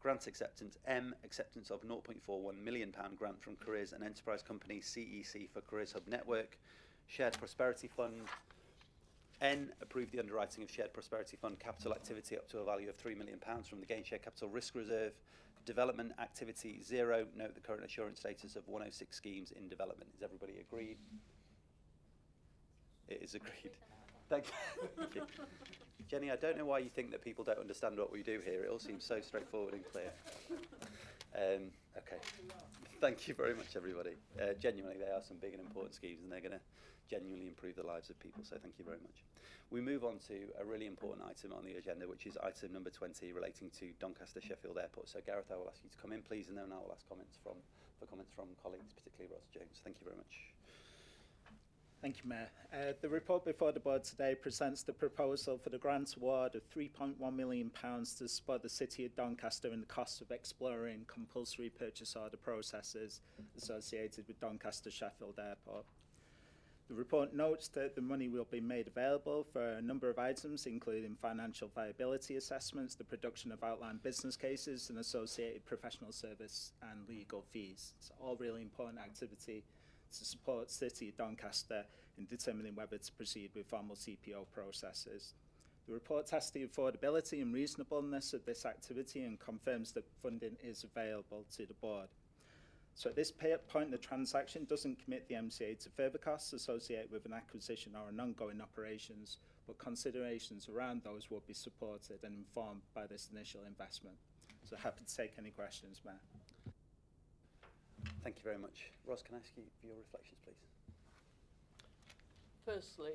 Grant acceptance. M, acceptance of £0.41 million grant from Careers and Enterprise Company CEC for Careers Hub Network. Shared Prosperity Fund. N, approve the underwriting of Shared Prosperity Fund capital activity up to a value of £3 million from the Gainshare Capital Risk Reserve. Development activity 0. Note the current assurance status of 106 schemes in development. Is everybody agreed? It is agreed. Thank you. Jenny, I don't know why you think that people don't understand what we do here. It all seems so straightforward and clear. Okay. Thank you very much, everybody. Genuinely, they are some big and important schemes, and they're going to genuinely improve the lives of people, so thank you very much. We move on to a really important item on the agenda, which is item number 20, relating to Doncaster Sheffield Airport. So, Gareth, I will ask you to come in, please, and then I will ask comments from colleagues, particularly Ross Jones. Thank you very much. Thank you, Mayor. The report before the board today presents the proposal for the grant award of £3.1 million to support the City of Doncaster in the cost of exploring compulsory purchase order processes associated with Doncaster Sheffield Airport. The report notes that the money will be made available for a number of items, including financial viability assessments, the production of outline business cases, and associated professional service and legal fees. It's all really important activity to support City of Doncaster in determining whether to proceed with formal CPO processes. The report tests the affordability and reasonableness of this activity and confirms that funding is available to the board. So at this point, the transaction doesn't commit the MCA to further costs associated with an acquisition or an ongoing operations, but considerations around those will be supported and informed by this initial investment. So happy to take any questions, Mayor. Thank you very much. Ross, can I ask you for your reflections, please? Firstly,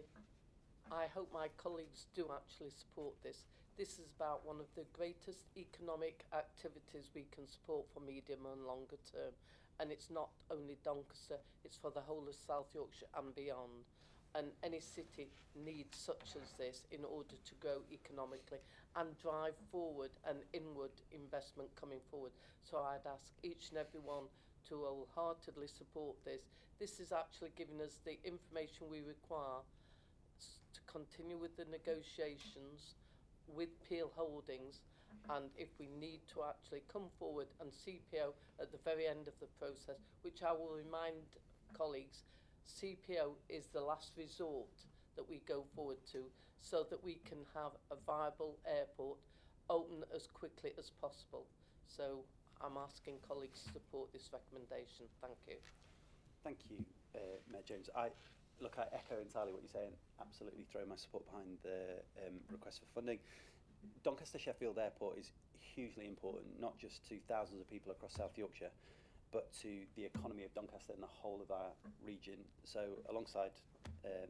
I hope my colleagues do actually support this. This is about one of the greatest economic activities we can support for medium and longer term. And it's not only Doncaster, it's for the whole of South Yorkshire and beyond. And any city needs such as this in order to grow economically and drive forward an inward investment coming forward. So I'd ask each and every one to wholeheartedly support this. This is actually giving us the information we require to continue with the negotiations with Peel Holdings, and if we need to actually come forward and CPO at the very end of the process, which I will remind colleagues, CPO is the last resort that we go forward to so that we can have a viable airport open as quickly as possible. So I'm asking colleagues to support this recommendation. Thank you. Thank you, Mayor Jones. I echo entirely what you're saying. Absolutely throw my support behind the request for funding. Doncaster Sheffield Airport is hugely important, not just to thousands of people across South Yorkshire, but to the economy of Doncaster and the whole of our region. So alongside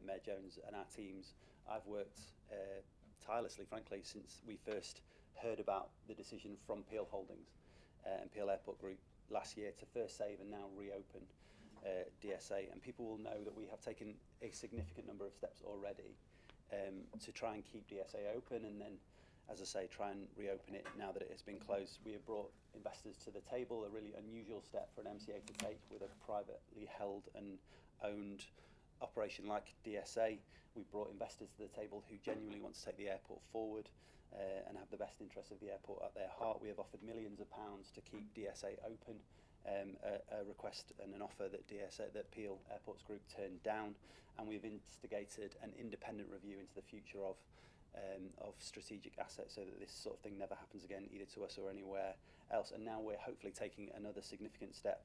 Mayor Jones and our teams, I've worked tirelessly, frankly, since we first heard about the decision from Peel Holdings and Peel Airport Group last year to first save and now reopen DSA. And people will know that we have taken a significant number of steps already to try and keep DSA open, and then, as I say, try and reopen it now that it has been closed. We have brought investors to the table, a really unusual step for an MCA to take with a privately held and owned operation like DSA. We've brought investors to the table who genuinely want to take the airport forward and have the best interests of the airport at their heart. We have offered millions of pounds to keep DSA open, a request and an offer that Peel Airports Group turned down, and we've instigated an independent review into the future of strategic assets so that this sort of thing never happens again, either to us or anywhere else. And now we're hopefully taking another significant step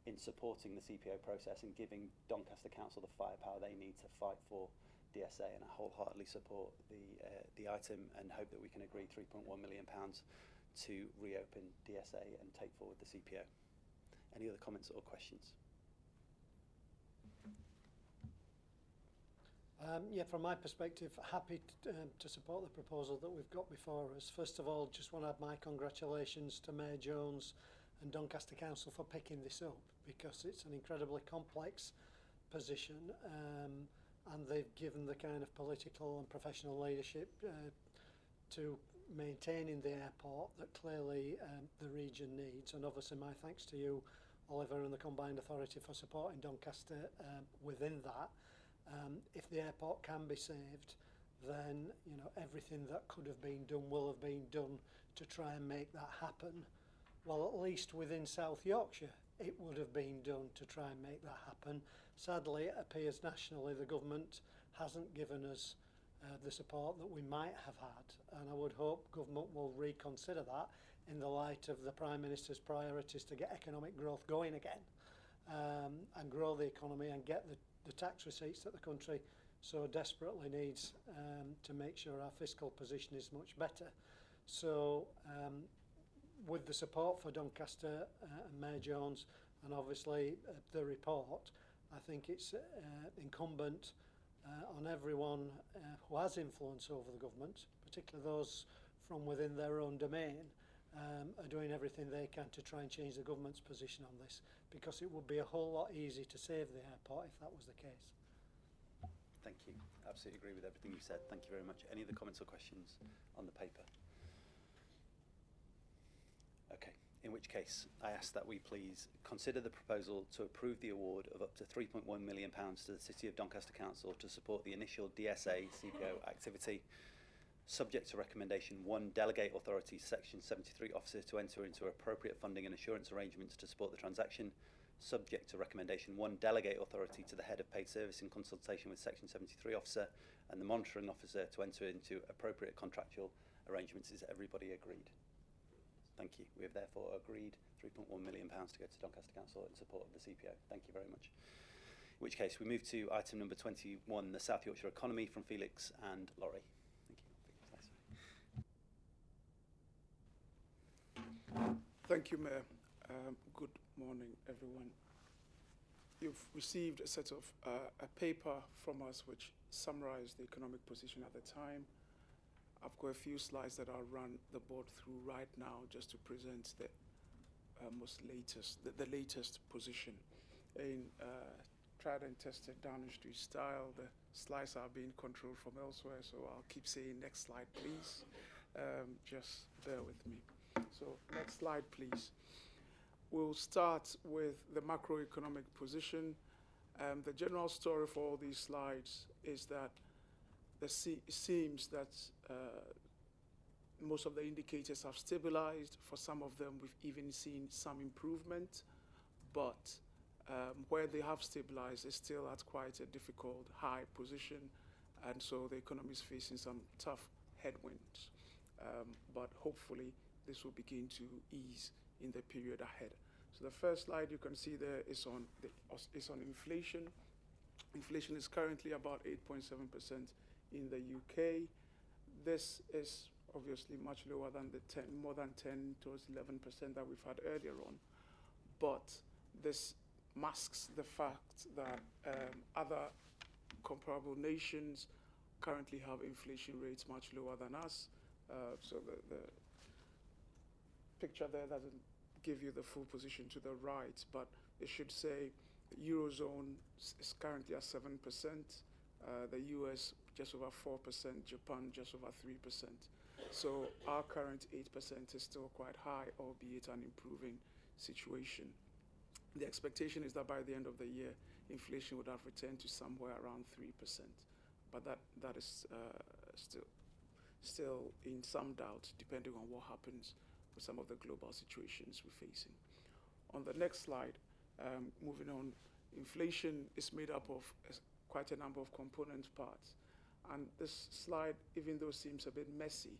in supporting the CPO process and giving Doncaster Council the firepower they need to fight for DSA. And I wholeheartedly support the item and hope that we can agree £3.1 million to reopen DSA and take forward the CPO. Any other comments or questions? Yeah, from my perspective, happy to support the proposal that we've got before us. First of all, just want to add my congratulations to Mayor Jones and Doncaster Council for picking this up, because it's an incredibly complex position, and they've given the kind of political and professional leadership to maintaining the airport that clearly the region needs. And obviously my thanks to you, Oliver, and the Combined Authority for supporting Doncaster within that. If the airport can be saved, then everything that could have been done will have been done to try and make that happen. well, at least within South Yorkshire, it would have been done to try and make that happen. Sadly, it appears nationally the government hasn't given us the support that we might have had, and I would hope government will reconsider that in the light of the Prime Minister's priorities to get economic growth going again, and grow the economy and get the tax receipts that the country so desperately needs to make sure our fiscal position is much better. So with the support for Doncaster and Mayor Jones and obviously the report, I think it's incumbent on everyone who has influence over the government, particularly those from within their own domain, are doing everything they can to try and change the government's position on this, because it would be a whole lot easier to save the airport if that was the case. Thank you. Absolutely agree with everything you said. Thank you very much. Any other comments or questions on the paper? Okay, in which case I ask that we please consider the proposal to approve the award of up to £3.1 million to the City of Doncaster Council to support the initial DSA CPO activity, subject to recommendation 1, delegate authority section 73 officer to enter into appropriate funding and assurance arrangements to support the transaction, subject to recommendation 1, delegate authority to the head of paid service in consultation with section 73 officer and the monitoring officer to enter into appropriate contractual arrangements. Is everybody agreed? Thank you. We have therefore agreed £3.1 million to go to Doncaster Council in support of the CPO. Thank you very much. In which case we move to item number 21, the South Yorkshire economy, from Felix and Laurie. Thank you, Mayor. Good morning, everyone. You've received a set of a paper from us which summarized the economic position at the time. I've got a few slides that I'll run the board through right now just to present the latest position. In tried and tested Downing Street style, the slides are being controlled from elsewhere, so I'll keep saying next slide, please. Just bear with me. So next slide, please. We'll start with the macroeconomic position. The general story for all these slides is that it seems that most of the indicators have stabilized. For some of them, we've even seen some improvement, but where they have stabilized is still at quite a difficult high position, and so the economy is facing some tough headwinds. But hopefully, this will begin to ease in the period ahead. So the first slide you can see there is on inflation. Inflation is currently about 8.7% in the UK. This is obviously much lower than the more than 10 towards 11% that we've had earlier on. But this masks the fact that other comparable nations currently have inflation rates much lower than us. So the picture there doesn't give you the full position to the right, but it should say the Eurozone is currently at 7%, the US just over 4%, Japan just over 3%. So our current 8% is still quite high, albeit an improving situation. The expectation is that by the end of the year, inflation would have returned to somewhere around 3%, but that is still in some doubt, depending on what happens with some of the global situations we're facing. On the next slide, moving on, inflation is made up of quite a number of component parts. And this slide, even though it seems a bit messy,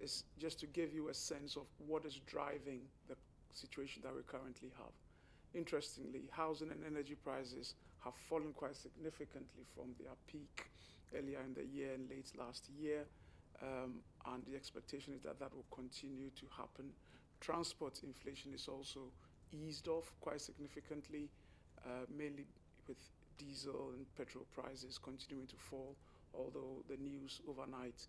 is just to give you a sense of what is driving the situation that we currently have. Interestingly, housing and energy prices have fallen quite significantly from their peak earlier in the year and late last year. And the expectation is that that will continue to happen. Transport inflation is also eased off quite significantly, mainly with diesel and petrol prices continuing to fall, although the news overnight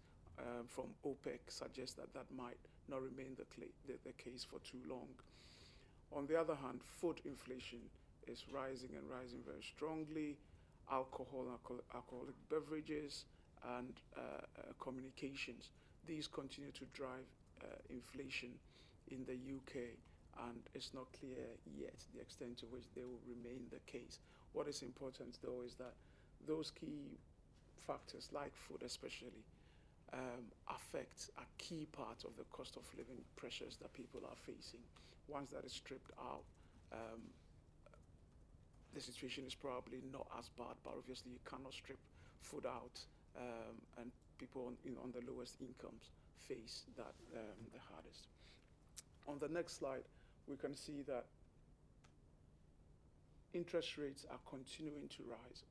from OPEC suggests that that might not remain the case for too long. On the other hand, food inflation is rising and rising very strongly. Alcoholic beverages and communications, these continue to drive inflation in the UK, and it's not clear yet the extent to which they will remain the case. What is important, though, is that those key factors, like food especially, affects a key part of the cost of living pressures that people are facing. Once that is stripped out, the situation is probably not as bad, but obviously you cannot strip food out, and people on the lowest incomes face that the hardest. On the next slide, we can see that interest rates are continuing to rise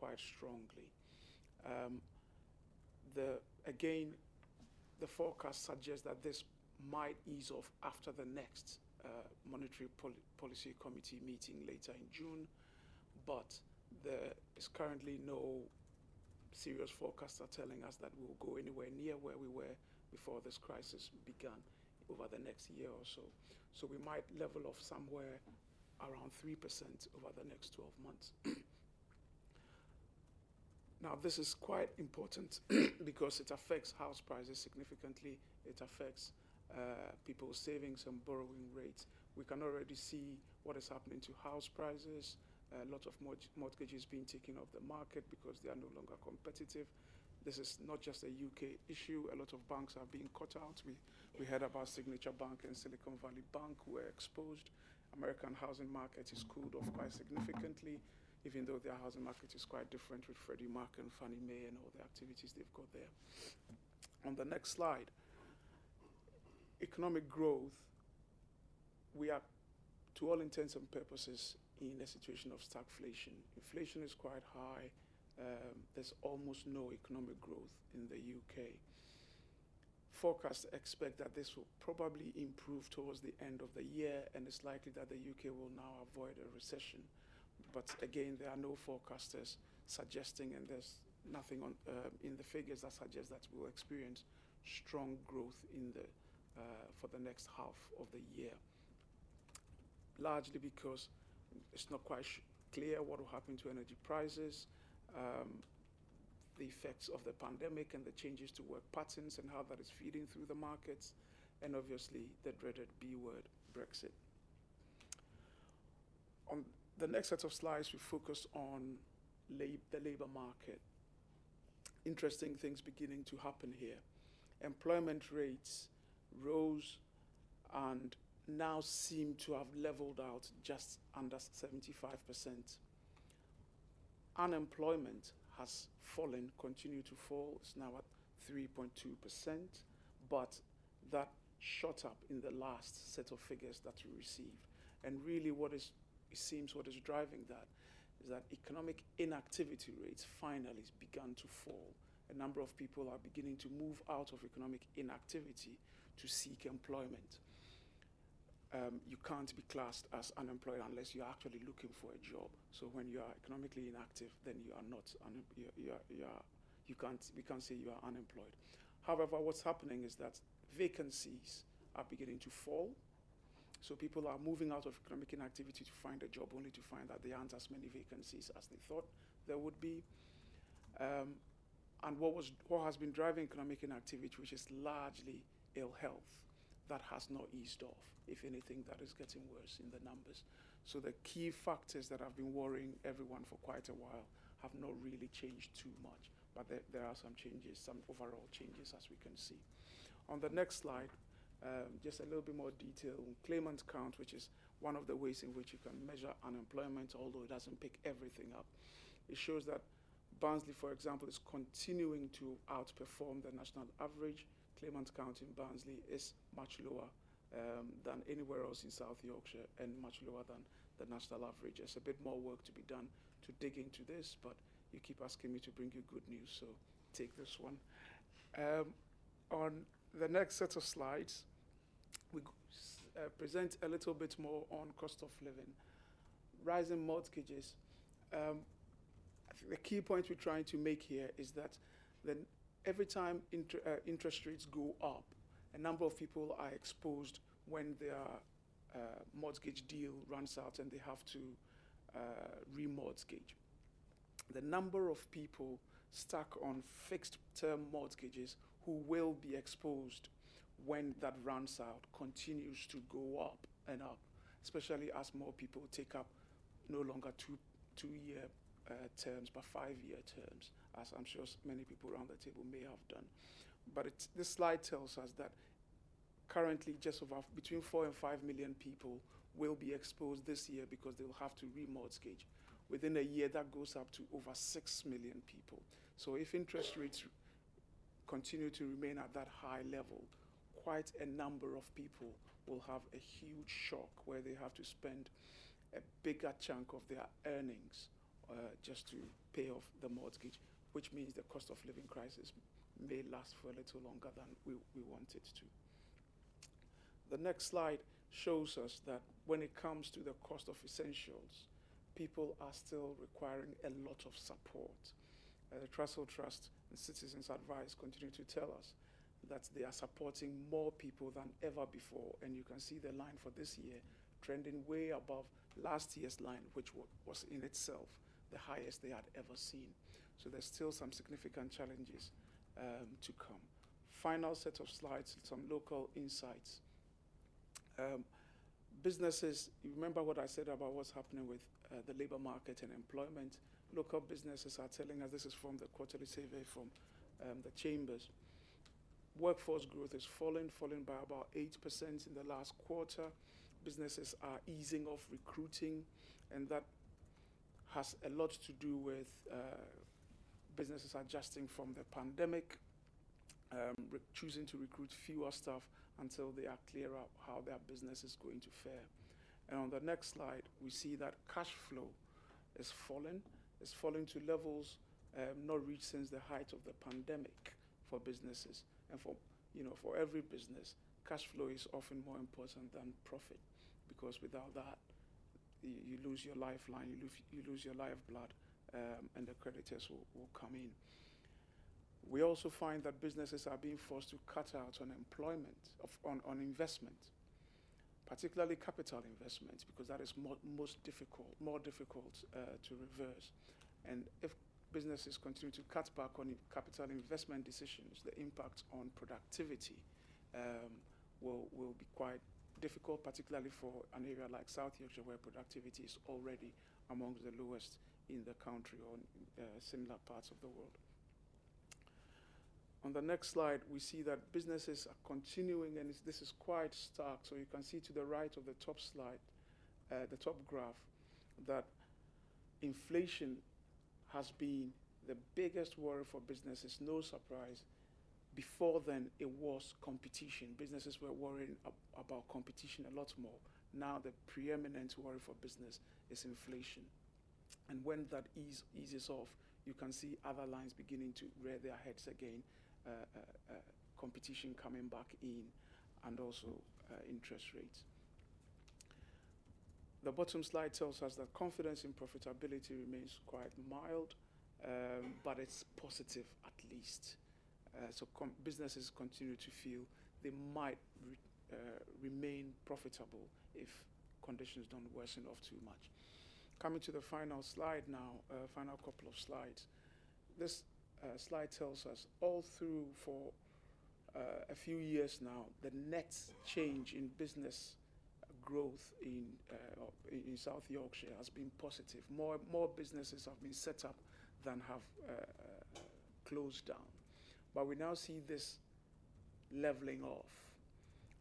quite strongly. The forecast suggests that this might ease off after the next Monetary Policy Committee meeting later in June, but there is currently no serious forecaster telling us that we'll go anywhere near where we were before this crisis began over the next year or so. So we might level off somewhere around 3% over the next 12 months. Now, this is quite important because it affects house prices significantly. It affects people's savings and borrowing rates. We can already see what is happening to house prices. A lot of mortgages being taken off the market because they are no longer competitive. This is not just a UK issue. A lot of banks are being cut out. We heard about Signature Bank and Silicon Valley Bank who were exposed. American housing market is cooled off quite significantly, even though their housing market is quite different with Freddie Mac and Fannie Mae and all the activities they've got there. On the next slide, economic growth, we are, to all intents and purposes, in a situation of stagflation. Inflation is quite high. There's almost no economic growth in the UK. Forecasts expect that this will probably improve towards the end of the year, and it's likely that the UK will now avoid a recession. But again, there are no forecasters suggesting, and there's nothing in the figures that suggests that we'll experience strong growth for the next half of the year. Largely because it's not quite clear what will happen to energy prices, the effects of the pandemic and the changes to work patterns and how that is feeding through the markets, and obviously the dreaded B word, Brexit. On the next set of slides, we focus on the labor market. Interesting things beginning to happen here. Employment rates rose and now seem to have leveled out just under 75%. Unemployment has fallen, continued to fall. It's now at 3.2%, but that shot up in the last set of figures that we received. And really what is driving that is that economic inactivity rates finally began to fall. A number of people are beginning to move out of economic inactivity to seek employment. You can't be classed as unemployed unless you're actually looking for a job. So when you are economically inactive, then you are not, we can't say you are unemployed. However, what's happening is that vacancies are beginning to fall. So people are moving out of economic inactivity to find a job, only to find that there aren't as many vacancies as they thought there would be. And what has been driving economic inactivity, which is largely ill health, that has not eased off. If anything, that is getting worse in the numbers. So the key factors that have been worrying everyone for quite a while have not really changed too much, but there are some changes, some overall changes, as we can see. On the next slide, just a little bit more detail on claimant count, which is one of the ways in which you can measure unemployment, although it doesn't pick everything up. It shows that Barnsley, for example, is continuing to outperform the national average. Claimant count in Barnsley is much lower than anywhere else in South Yorkshire and much lower than the national average. There's a bit more work to be done to dig into this, but you keep asking me to bring you good news, so take this one. On the next set of slides, we present a little bit more on cost of living. Rising mortgages. I think the key point we're trying to make here is that every time interest rates go up, a number of people are exposed when their mortgage deal runs out and they have to remortgage. The number of people stuck on fixed term mortgages who will be exposed when that runs out continues to go up and up, especially as more people take up no longer two-year terms but 5-year terms as I'm sure many people around the table may have done. But this slide tells us that currently just between 4 and 5 million people will be exposed this year because they'll have to remortgage. Within a year, that goes up to over 6 million people. So if interest rates continue to remain at that high level, quite a number of people will have a huge shock where they have to spend a bigger chunk of their earnings just to pay off the mortgage, which means the cost of living crisis may last for a little longer than we want it to. The next slide shows us that when it comes to the cost of essentials, people are still requiring a lot of support. The Trussell Trust and Citizens Advice continue to tell us that they are supporting more people than ever before, and you can see the line for this year trending way above last year's line, which was in itself the highest they had ever seen. So there's still some significant challenges to come. Final set of slides, some local insights. Businesses, you remember what I said about what's happening with the labor market and employment. Local businesses are telling us, this is from the quarterly survey from the chambers, workforce growth is falling by about 8% in the last quarter. Businesses are easing off recruiting, and that has a lot to do with businesses adjusting from the pandemic, choosing to recruit fewer staff until they are clear up how their business is going to fare. And on the next slide, we see that cash flow is falling. It's falling to levels not reached since the height of the pandemic for businesses. And for every business, cash flow is often more important than profit, because without that, you lose your lifeline, you lose your lifeblood, and the creditors will come in. We also find that businesses are being forced to cut out on employment, on investment, particularly capital investments, because that is more difficult to reverse. And if businesses continue to cut back on capital investment decisions, the impact on productivity will be quite difficult, particularly for an area like South Yorkshire, where productivity is already amongst the lowest in the country or in similar parts of the world. On the next slide, we see that businesses are continuing, and this is quite stark. So you can see to the right of the top slide, the top graph, that inflation has been the biggest worry for businesses. No surprise. Before then, it was competition. Businesses were worrying about competition a lot more. Now the preeminent worry for business is inflation. And when that eases off, you can see other lines beginning to rear their heads again, competition coming back in, and also interest rates. The bottom slide tells us that confidence in profitability remains quite mild, but it's positive at least. So businesses continue to feel they might remain profitable if conditions don't worsen off too much. Coming to the final slide now, final couple of slides. This slide tells us all through for a few years now, the net change in business growth in South Yorkshire has been positive. More businesses have been set up than have closed down. But we now see this leveling off.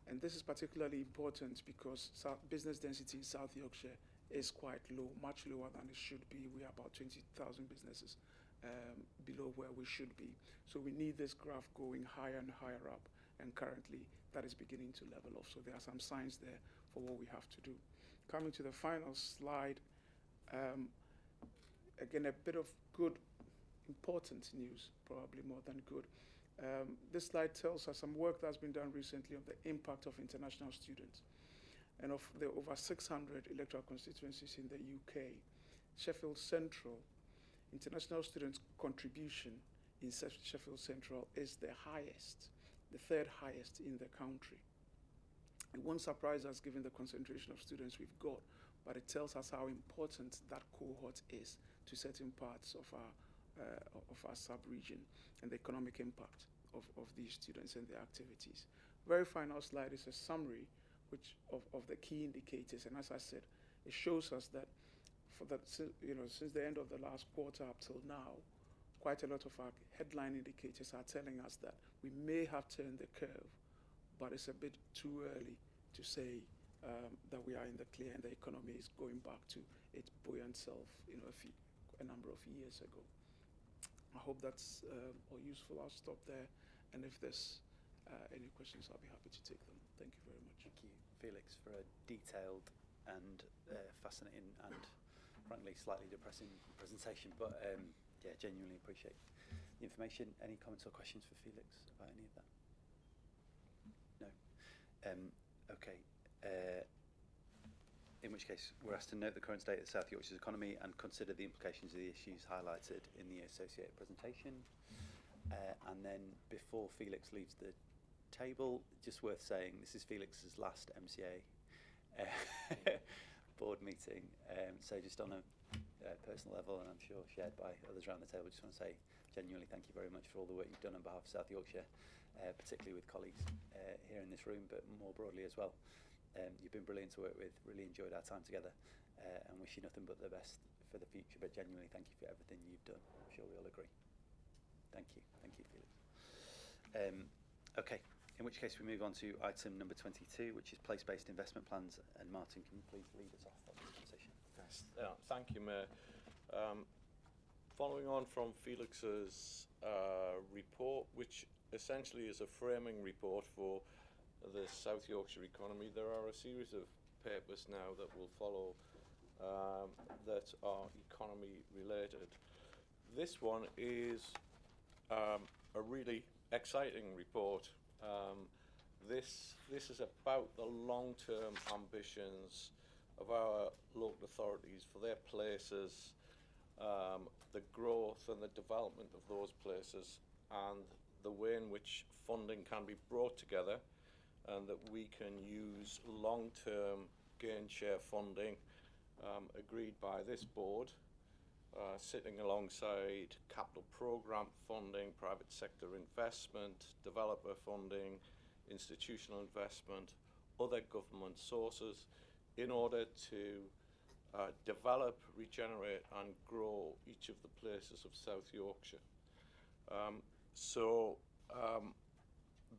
And this is particularly important because business density in South Yorkshire is quite low, much lower than it should be. We are about 20,000 businesses below where we should be. So we need this graph going higher and higher up. And currently, that is beginning to level off. So there are some signs there for what we have to do. Coming to the final slide, again, a bit of good, important news, probably more than good. This slide tells us some work that's been done recently on the impact of international students. And of the over 600 electoral constituencies in the UK, Sheffield Central, international students' contribution in Sheffield Central is the highest, the third highest in the country. It won't surprise us given the concentration of students we've got, but it tells us how important that cohort is to certain parts of our sub-region and the economic impact of these students and their activities. Very final slide is a summary of the key indicators, and as I said, it shows us that since the end of the last quarter up till now, quite a lot of our headline indicators are telling us that we may have turned the curve, but it's a bit too early to say that we are in the clear and the economy is going back to its buoyant self, a number of years ago. I hope that's all useful. I'll stop there, and if there's any questions, I'll be happy to take them. Thank you very much. Thank you, Felix, for a detailed and fascinating and frankly slightly depressing presentation, but yeah, genuinely appreciate the information. Any comments or questions for Felix about any of that? No? Okay. In which case, we're asked to note the current state of South Yorkshire's economy and consider the implications of the issues highlighted in the associated presentation. And then before Felix leaves the table, just worth saying, this is Felix's last MCA board meeting. So just on a personal level, and I'm sure shared by others around the table, just want to say genuinely thank you very much for all the work you've done on behalf of South Yorkshire, particularly with colleagues here in this room, but more broadly as well. You've been brilliant to work with, really enjoyed our time together, and wish you nothing but the best for the future, but genuinely thank you for everything you've done. I'm sure we all agree. Thank you, Felix. Okay, in which case we move on to item number 22, which is place-based investment plans, and Martin, can you please lead us off on this conversation? Yes, thank you, Mayor. Following on from Felix's report, which essentially is a framing report for the South Yorkshire economy, there are a series of papers now that will follow that are economy related. This one is a really exciting report. This is about the long-term ambitions of our local authorities for their places, the growth and the development of those places, and the way in which funding can be brought together, and that we can use long-term gain share funding agreed by this board, sitting alongside capital programme funding, private sector investment, developer funding, institutional investment, other government sources, in order to develop, regenerate and grow each of the places of South Yorkshire.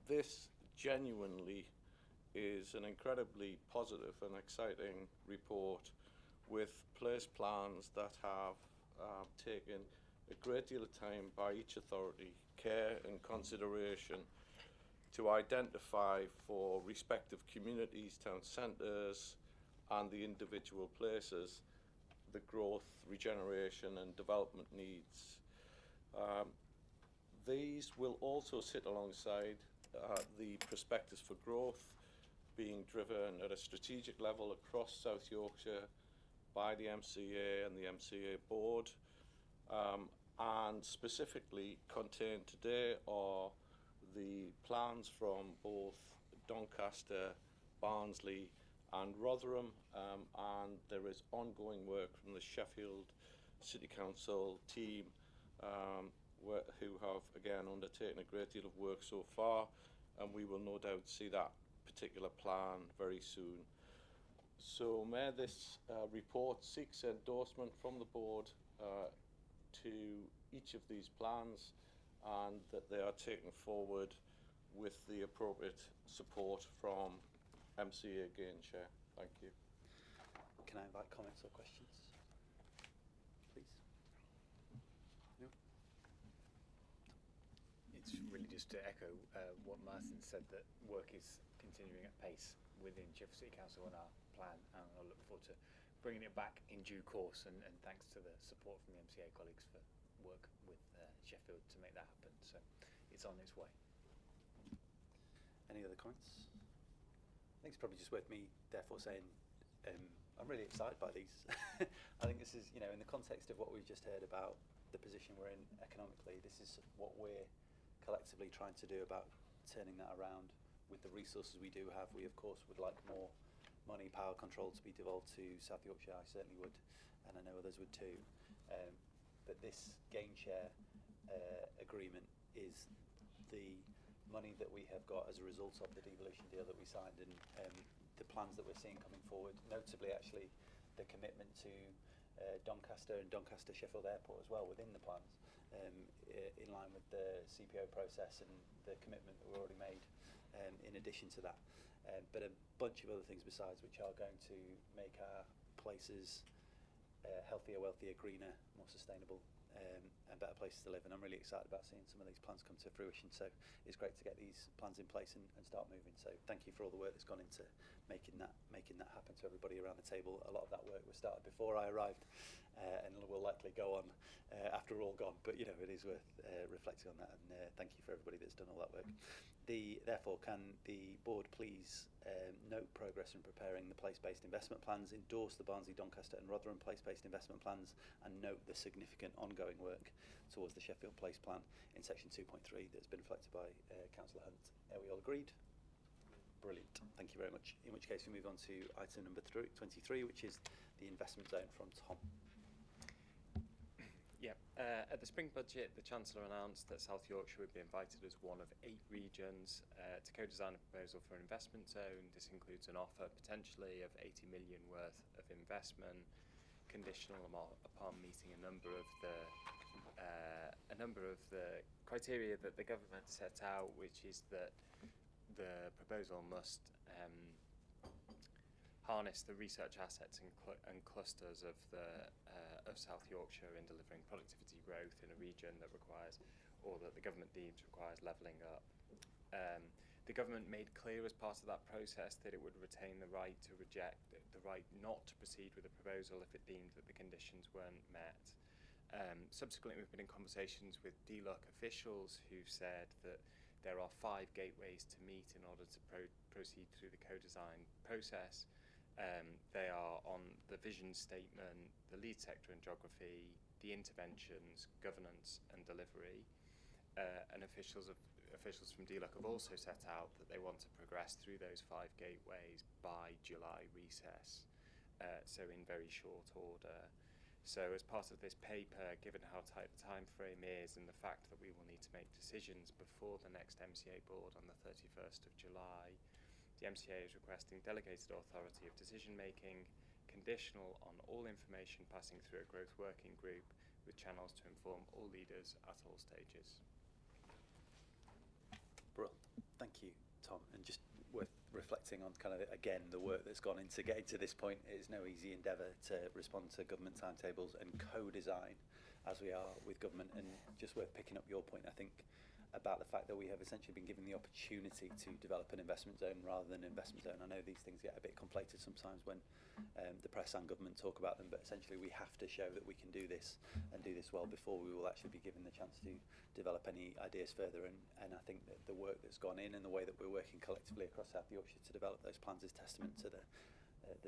This genuinely is an incredibly positive and exciting report with place plans that have taken a great deal of time by each authority, care and consideration to identify for respective communities, town centres and the individual places the growth, regeneration and development needs. These will also sit alongside the prospectus for growth being driven at a strategic level across South Yorkshire by the MCA and the MCA board, and specifically contained today are the plans from both Doncaster, Barnsley and Rotherham, and there is ongoing work from the Sheffield City Council team who have again undertaken a great deal of work so far, and we will no doubt see that particular plan very soon. So Mayor, this report seeks endorsement from the board to each of these plans, and that they are taken forward with the appropriate support from MCA Gain Share. Thank you. Can I invite comments or questions, please? No? It's really just to echo what Martin said, that work is continuing at pace within Sheffield City Council on our plan, and I look forward to bringing it back in due course, and thanks to the support from the MCA colleagues for work with Sheffield to make that happen. So it's on its way. Any other comments? I think it's probably just worth me therefore saying I'm really excited by these. I think this is, in the context of what we've just heard about the position we're in economically, this is what we're collectively trying to do about turning that around with the resources we do have. We of course would like more money, power, control to be devolved to South Yorkshire. I certainly would, and I know others would too. But this gain share agreement is the money that we have got as a result of the devolution deal that we signed, and the plans that we're seeing coming forward, notably actually the commitment to Doncaster and Doncaster Sheffield Airport as well within the plans, in line with the CPO process and the commitment that we've already made in addition to that. But a bunch of other things besides, which are going to make our places healthier, wealthier, greener, more sustainable, and better places to live. And I'm really excited about seeing some of these plans come to fruition. So it's great to get these plans in place and start moving. So thank you for all the work that's gone into making that happen to everybody around the table. A lot of that work was started before I arrived, and will likely go on after we're all gone. But you know, it is worth reflecting on that. And thank you for everybody that's done all that work. Therefore, can the board please note progress in preparing the place-based investment plans, endorse the Barnsley, Doncaster and Rotherham place-based investment plans, and note the significant ongoing work towards the Sheffield Place plan in section 2.3 that's been reflected by Councillor Hunt. Are we all agreed? Brilliant. Thank you very much. In which case we move on to item number 23, which is the investment zone from Tom. Yeah, at the spring budget, the Chancellor announced that South Yorkshire would be invited as one of 8 regions to co-design a proposal for an investment zone. This includes an offer potentially of 80 million worth of investment, conditional upon meeting a number of the criteria that the government set out, which is that the proposal must harness the research assets and clusters of South Yorkshire in delivering productivity growth in a region that requires, or that the government deems requires, levelling up. The government made clear as part of that process that it would retain the right to reject, the right not to proceed with the proposal if it deemed that the conditions weren't met. Subsequently, we've been in conversations with DLUC officials who've said that there are 5 gateways to meet in order to proceed through the co-design process. They are on the vision statement, the lead sector and geography, the interventions, governance and delivery. And officials from DLUC have also set out that they want to progress through those 5 gateways by July recess, so in very short order. So as part of this paper, given how tight the time frame is and the fact that we will need to make decisions before the next MCA board on the 31st of July, the MCA is requesting delegated authority of decision making, conditional on all information passing through a growth working group with channels to inform all leaders at all stages. Brilliant. Thank you, Tom. And just worth reflecting on kind of, again, the work that's gone into getting to this point. It is no easy endeavour to respond to government timetables and co-design as we are with government. And just worth picking up your point, I think, about the fact that we have essentially been given the opportunity to develop an investment zone rather than an investment zone. I know these things get a bit conflated sometimes when the press and government talk about them, but essentially we have to show that we can do this and do this well before we will actually be given the chance to develop any ideas further. And I think that the work that's gone in and the way that we're working collectively across South Yorkshire to develop those plans is testament to the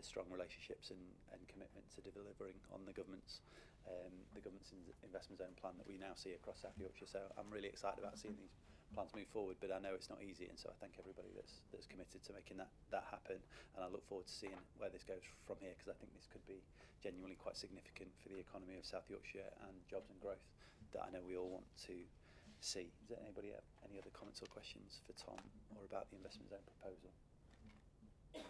strong relationships and commitment to delivering on the government's investment zone plan that we now see across South Yorkshire. So I'm really excited about seeing these plans move forward, but I know it's not easy, and so I thank everybody that's committed to making that happen, and I look forward to seeing where this goes from here, because I think this could be genuinely quite significant for the economy of South Yorkshire and jobs and growth that I know we all want to see. Does anybody have any other comments or questions for Tom or about the investment zone proposal? No?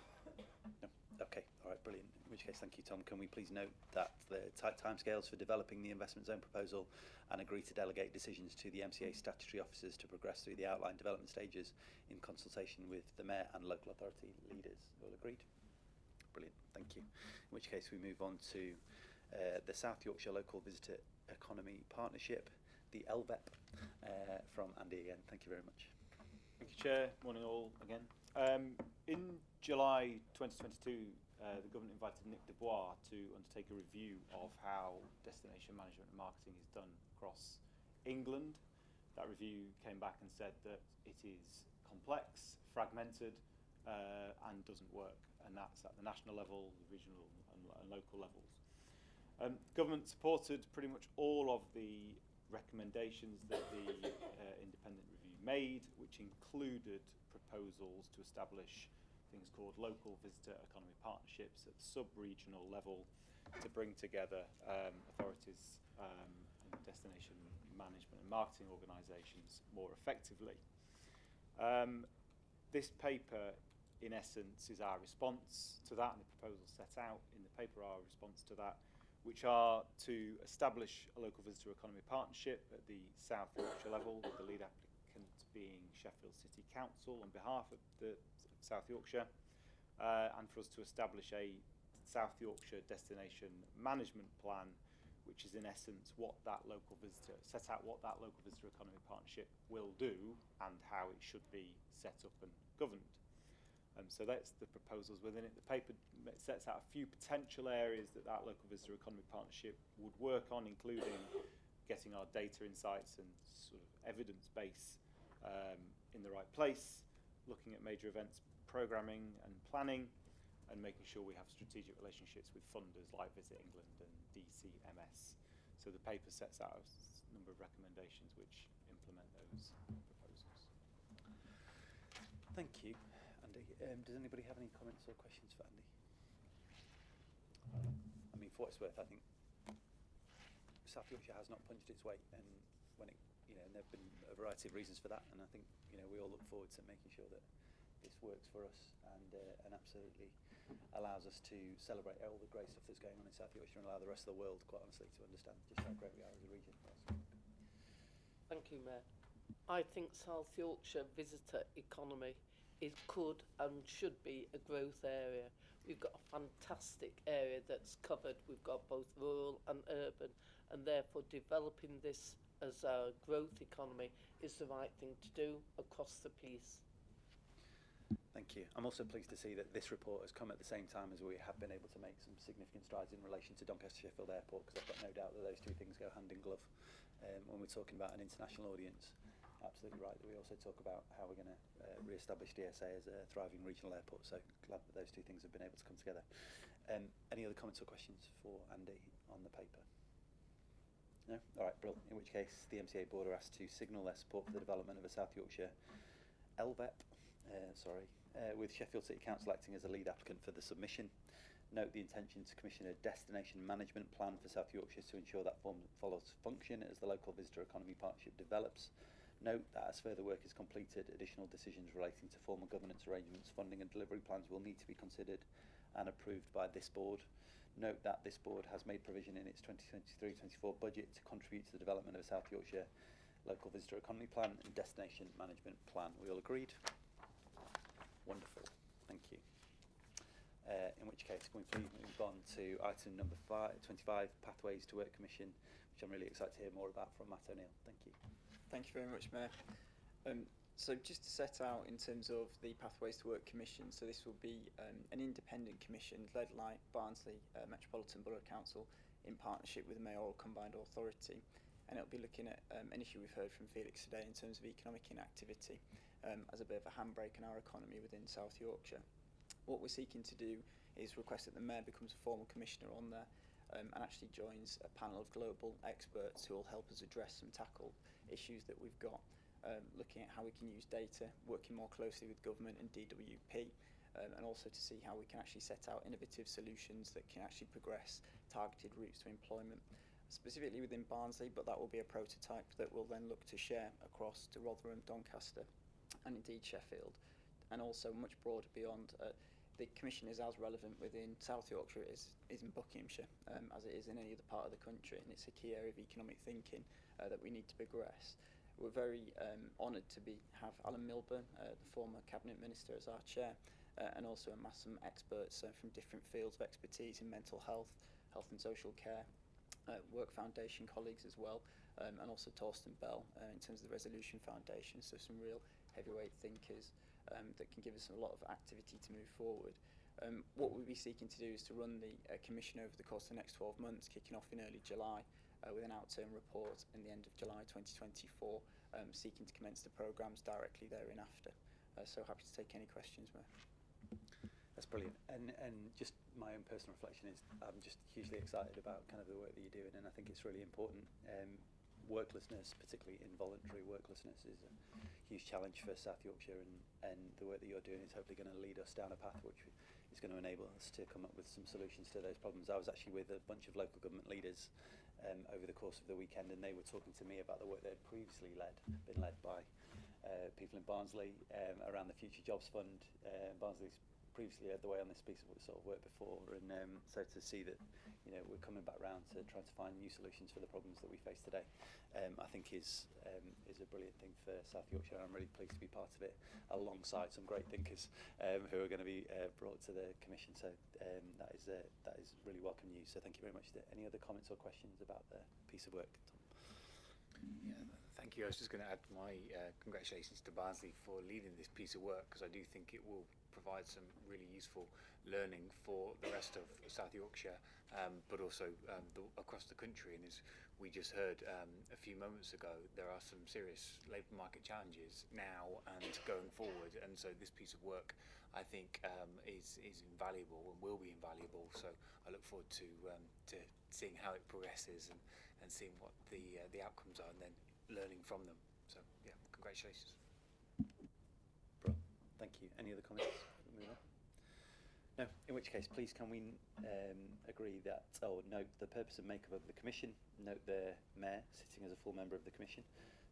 Okay, all right, brilliant. In which case, thank you, Tom. Can we please note that the tight timescales for developing the investment zone proposal and agree to delegate decisions to the MCA statutory officers to progress through the outline development stages in consultation with the Mayor and local authority leaders? All agreed? Brilliant, thank you. In which case, we move on to the South Yorkshire Local Visitor Economy Partnership, the LVEP, from Andy again. Thank you very much. Thank you, Chair. Morning all again. In July 2022, the government invited Nick Dubois to undertake a review of how destination management and marketing is done across England. That review came back and said that it is complex, fragmented, and doesn't work. And that's at the national level, the regional and local levels. Government supported pretty much all of the recommendations that the independent review made, which included proposals to establish things called local visitor economy partnerships at the sub-regional level to bring together authorities and destination management and marketing organisations more effectively. This paper, in essence, is our response to that, and the proposal set out in the paper are a response to that. which are to establish a local visitor economy partnership at the South Yorkshire level, with the lead applicant being Sheffield City Council on behalf of the South Yorkshire, and for us to establish a South Yorkshire destination management plan, which is in essence what that local visitor, set out what that local visitor economy partnership will do and how it should be set up and governed. So that's the proposals within it. The paper sets out a few potential areas that that local visitor economy partnership would work on, including getting our data insights and sort of evidence base in the right place, looking at major events programming and planning, and making sure we have strategic relationships with funders like Visit England and DCMS. So the paper sets out a number of recommendations which implement those proposals. Thank you, Andy. Does anybody have any comments or questions for Andy? I mean, for what it's worth, I think South Yorkshire has not punched its weight, and when it, and there have been a variety of reasons for that, and I think we all look forward to making sure that this works for us and absolutely allows us to celebrate all the great stuff that's going on in South Yorkshire and allow the rest of the world, quite honestly, to understand just how great we are as a region. Thank you, Mayor. I think South Yorkshire visitor economy could and should be a growth area. We've got a fantastic area that's covered. We've got both rural and urban, and therefore developing this as a growth economy is the right thing to do across the piece. Thank you. I'm also pleased to see that this report has come at the same time as we have been able to make some significant strides in relation to Doncaster Sheffield Airport, because I've got no doubt that those two things go hand in glove. When we're talking about an international audience, absolutely right that we also talk about how we're going to re-establish DSA as a thriving regional airport. So glad that those two things have been able to come together. Any other comments or questions for Andy on the paper? No? All right, brilliant. In which case, the MCA board are asked to signal their support for the development of a South Yorkshire LVEP, with Sheffield City Council acting as a lead applicant for the submission. Note the intention to commission a destination management plan for South Yorkshire to ensure that follows function as the local visitor economy partnership develops. Note that as further work is completed, additional decisions relating to formal governance arrangements, funding and delivery plans will need to be considered and approved by this board. Note that this board has made provision in its 2023-24 budget to contribute to the development of a South Yorkshire local visitor economy plan and destination management plan. We all agreed? Wonderful. Thank you. In which case, can we please move on to item number 25, Pathways to Work Commission, which I'm really excited to hear more about from Matt O'Neill. Thank you. Thank you very much, Mayor. So just to set out in terms of the Pathways to Work Commission, so this will be an independent commission led like Barnsley Metropolitan Borough Council in partnership with the Mayoral Combined Authority, and it'll be looking at an issue we've heard from Felix today in terms of economic inactivity as a bit of a handbrake in our economy within South Yorkshire. What we're seeking to do is request that the Mayor becomes a formal commissioner on there and actually joins a panel of global experts who will help us address some tackled issues that we've got, looking at how we can use data, working more closely with government and DWP, and also to see how we can actually set out innovative solutions that can actually progress targeted routes to employment, specifically within Barnsley, but that will be a prototype that we'll then look to share across to Rotherham, Doncaster, and indeed Sheffield, and also much broader beyond. The Commission is as relevant within South Yorkshire as is in Buckinghamshire, as it is in any other part of the country, and it's a key area of economic thinking that we need to progress. We're very honoured to have Alan Milburn, the former Cabinet Minister, as our chair, and also amass some experts from different fields of expertise in mental health, health and social care, Work Foundation colleagues as well, and also Torsten Bell in terms of the Resolution Foundation, so some real heavyweight thinkers that can give us a lot of activity to move forward. What we'll be seeking to do is to run the commission over the course of the next 12 months, kicking off in early July with an Outturn report in the end of July 2024, seeking to commence the programmes directly thereafter. So happy to take any questions, Mayor. That's brilliant. And just my own personal reflection is I'm just hugely excited about kind of the work that you're doing, and I think it's really important. Worklessness, particularly involuntary worklessness, is a huge challenge for South Yorkshire, and the work that you're doing is hopefully going to lead us down a path which is going to enable us to come up with some solutions to those problems. I was actually with a bunch of local government leaders over the course of the weekend, and they were talking to me about the work they'd previously been led by people in Barnsley around the Future Jobs Fund. Barnsley's previously led the way on this piece of sort of work before, and so to see that, you know, we're coming back round to trying to find new solutions for the problems that we face today, I think is a brilliant thing for South Yorkshire. I'm really pleased to be part of it, alongside some great thinkers who are going to be brought to the Commission. So that is really welcome news. So thank you very much. Any other comments or questions about the piece of work, Tom? Yeah, thank you. I was just going to add my congratulations to Barnsley for leading this piece of work, because I do think it will provide some really useful learning for the rest of South Yorkshire, but also across the country. And as we just heard a few moments ago, there are some serious labour market challenges now and going forward, and so this piece of work, I think, is invaluable and will be invaluable. So I look forward to seeing how it progresses and seeing what the outcomes are, and then learning from them. So yeah, congratulations. Bro, thank you. Any other comments? No. In which case, please can we agree that, note the purpose and makeup of the Commission, note the Mayor sitting as a full member of the Commission,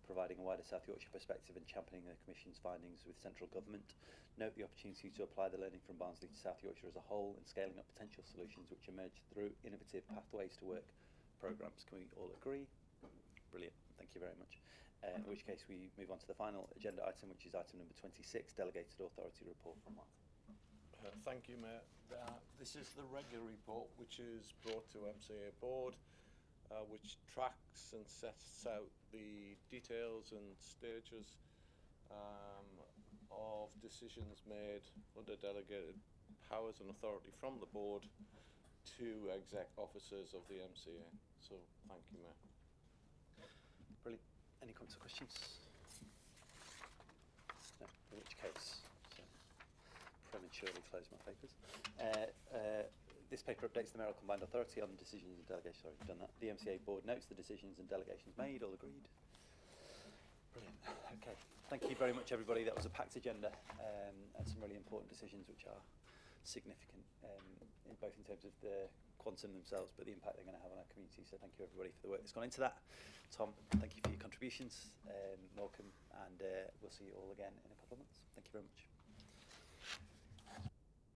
providing a wider South Yorkshire perspective and championing the Commission's findings with central government, note the opportunity to apply the learning from Barnsley to South Yorkshire as a whole and scaling up potential solutions which emerge through innovative pathways to work programmes. Can we all agree? Brilliant. Thank you very much. In which case we move on to the final agenda item, which is item number 26, Delegated Authority Report from Martin. Thank you, Mayor. This is the regular report which is brought to MCA Board, which tracks and sets out the details and stages of decisions made under delegated powers and authority from the Board to exec officers of the MCA. So thank you, Mayor. Brilliant. Any comments or questions? No. In which case, prematurely close my papers. This paper updates the Mayoral Combined Authority on decisions and delegations. Sorry, you've done that. The MCA Board notes the decisions and delegations made. All agreed? Brilliant. Okay. Thank you very much, everybody. That was a packed agenda and some really important decisions which are significant, both in terms of the quantum themselves, but the impact they're going to have on our community. So thank you, everybody, for the work that's gone into that. Tom, thank you for your contributions. Welcome, and we'll see you all again in a couple of months. Thank you very much.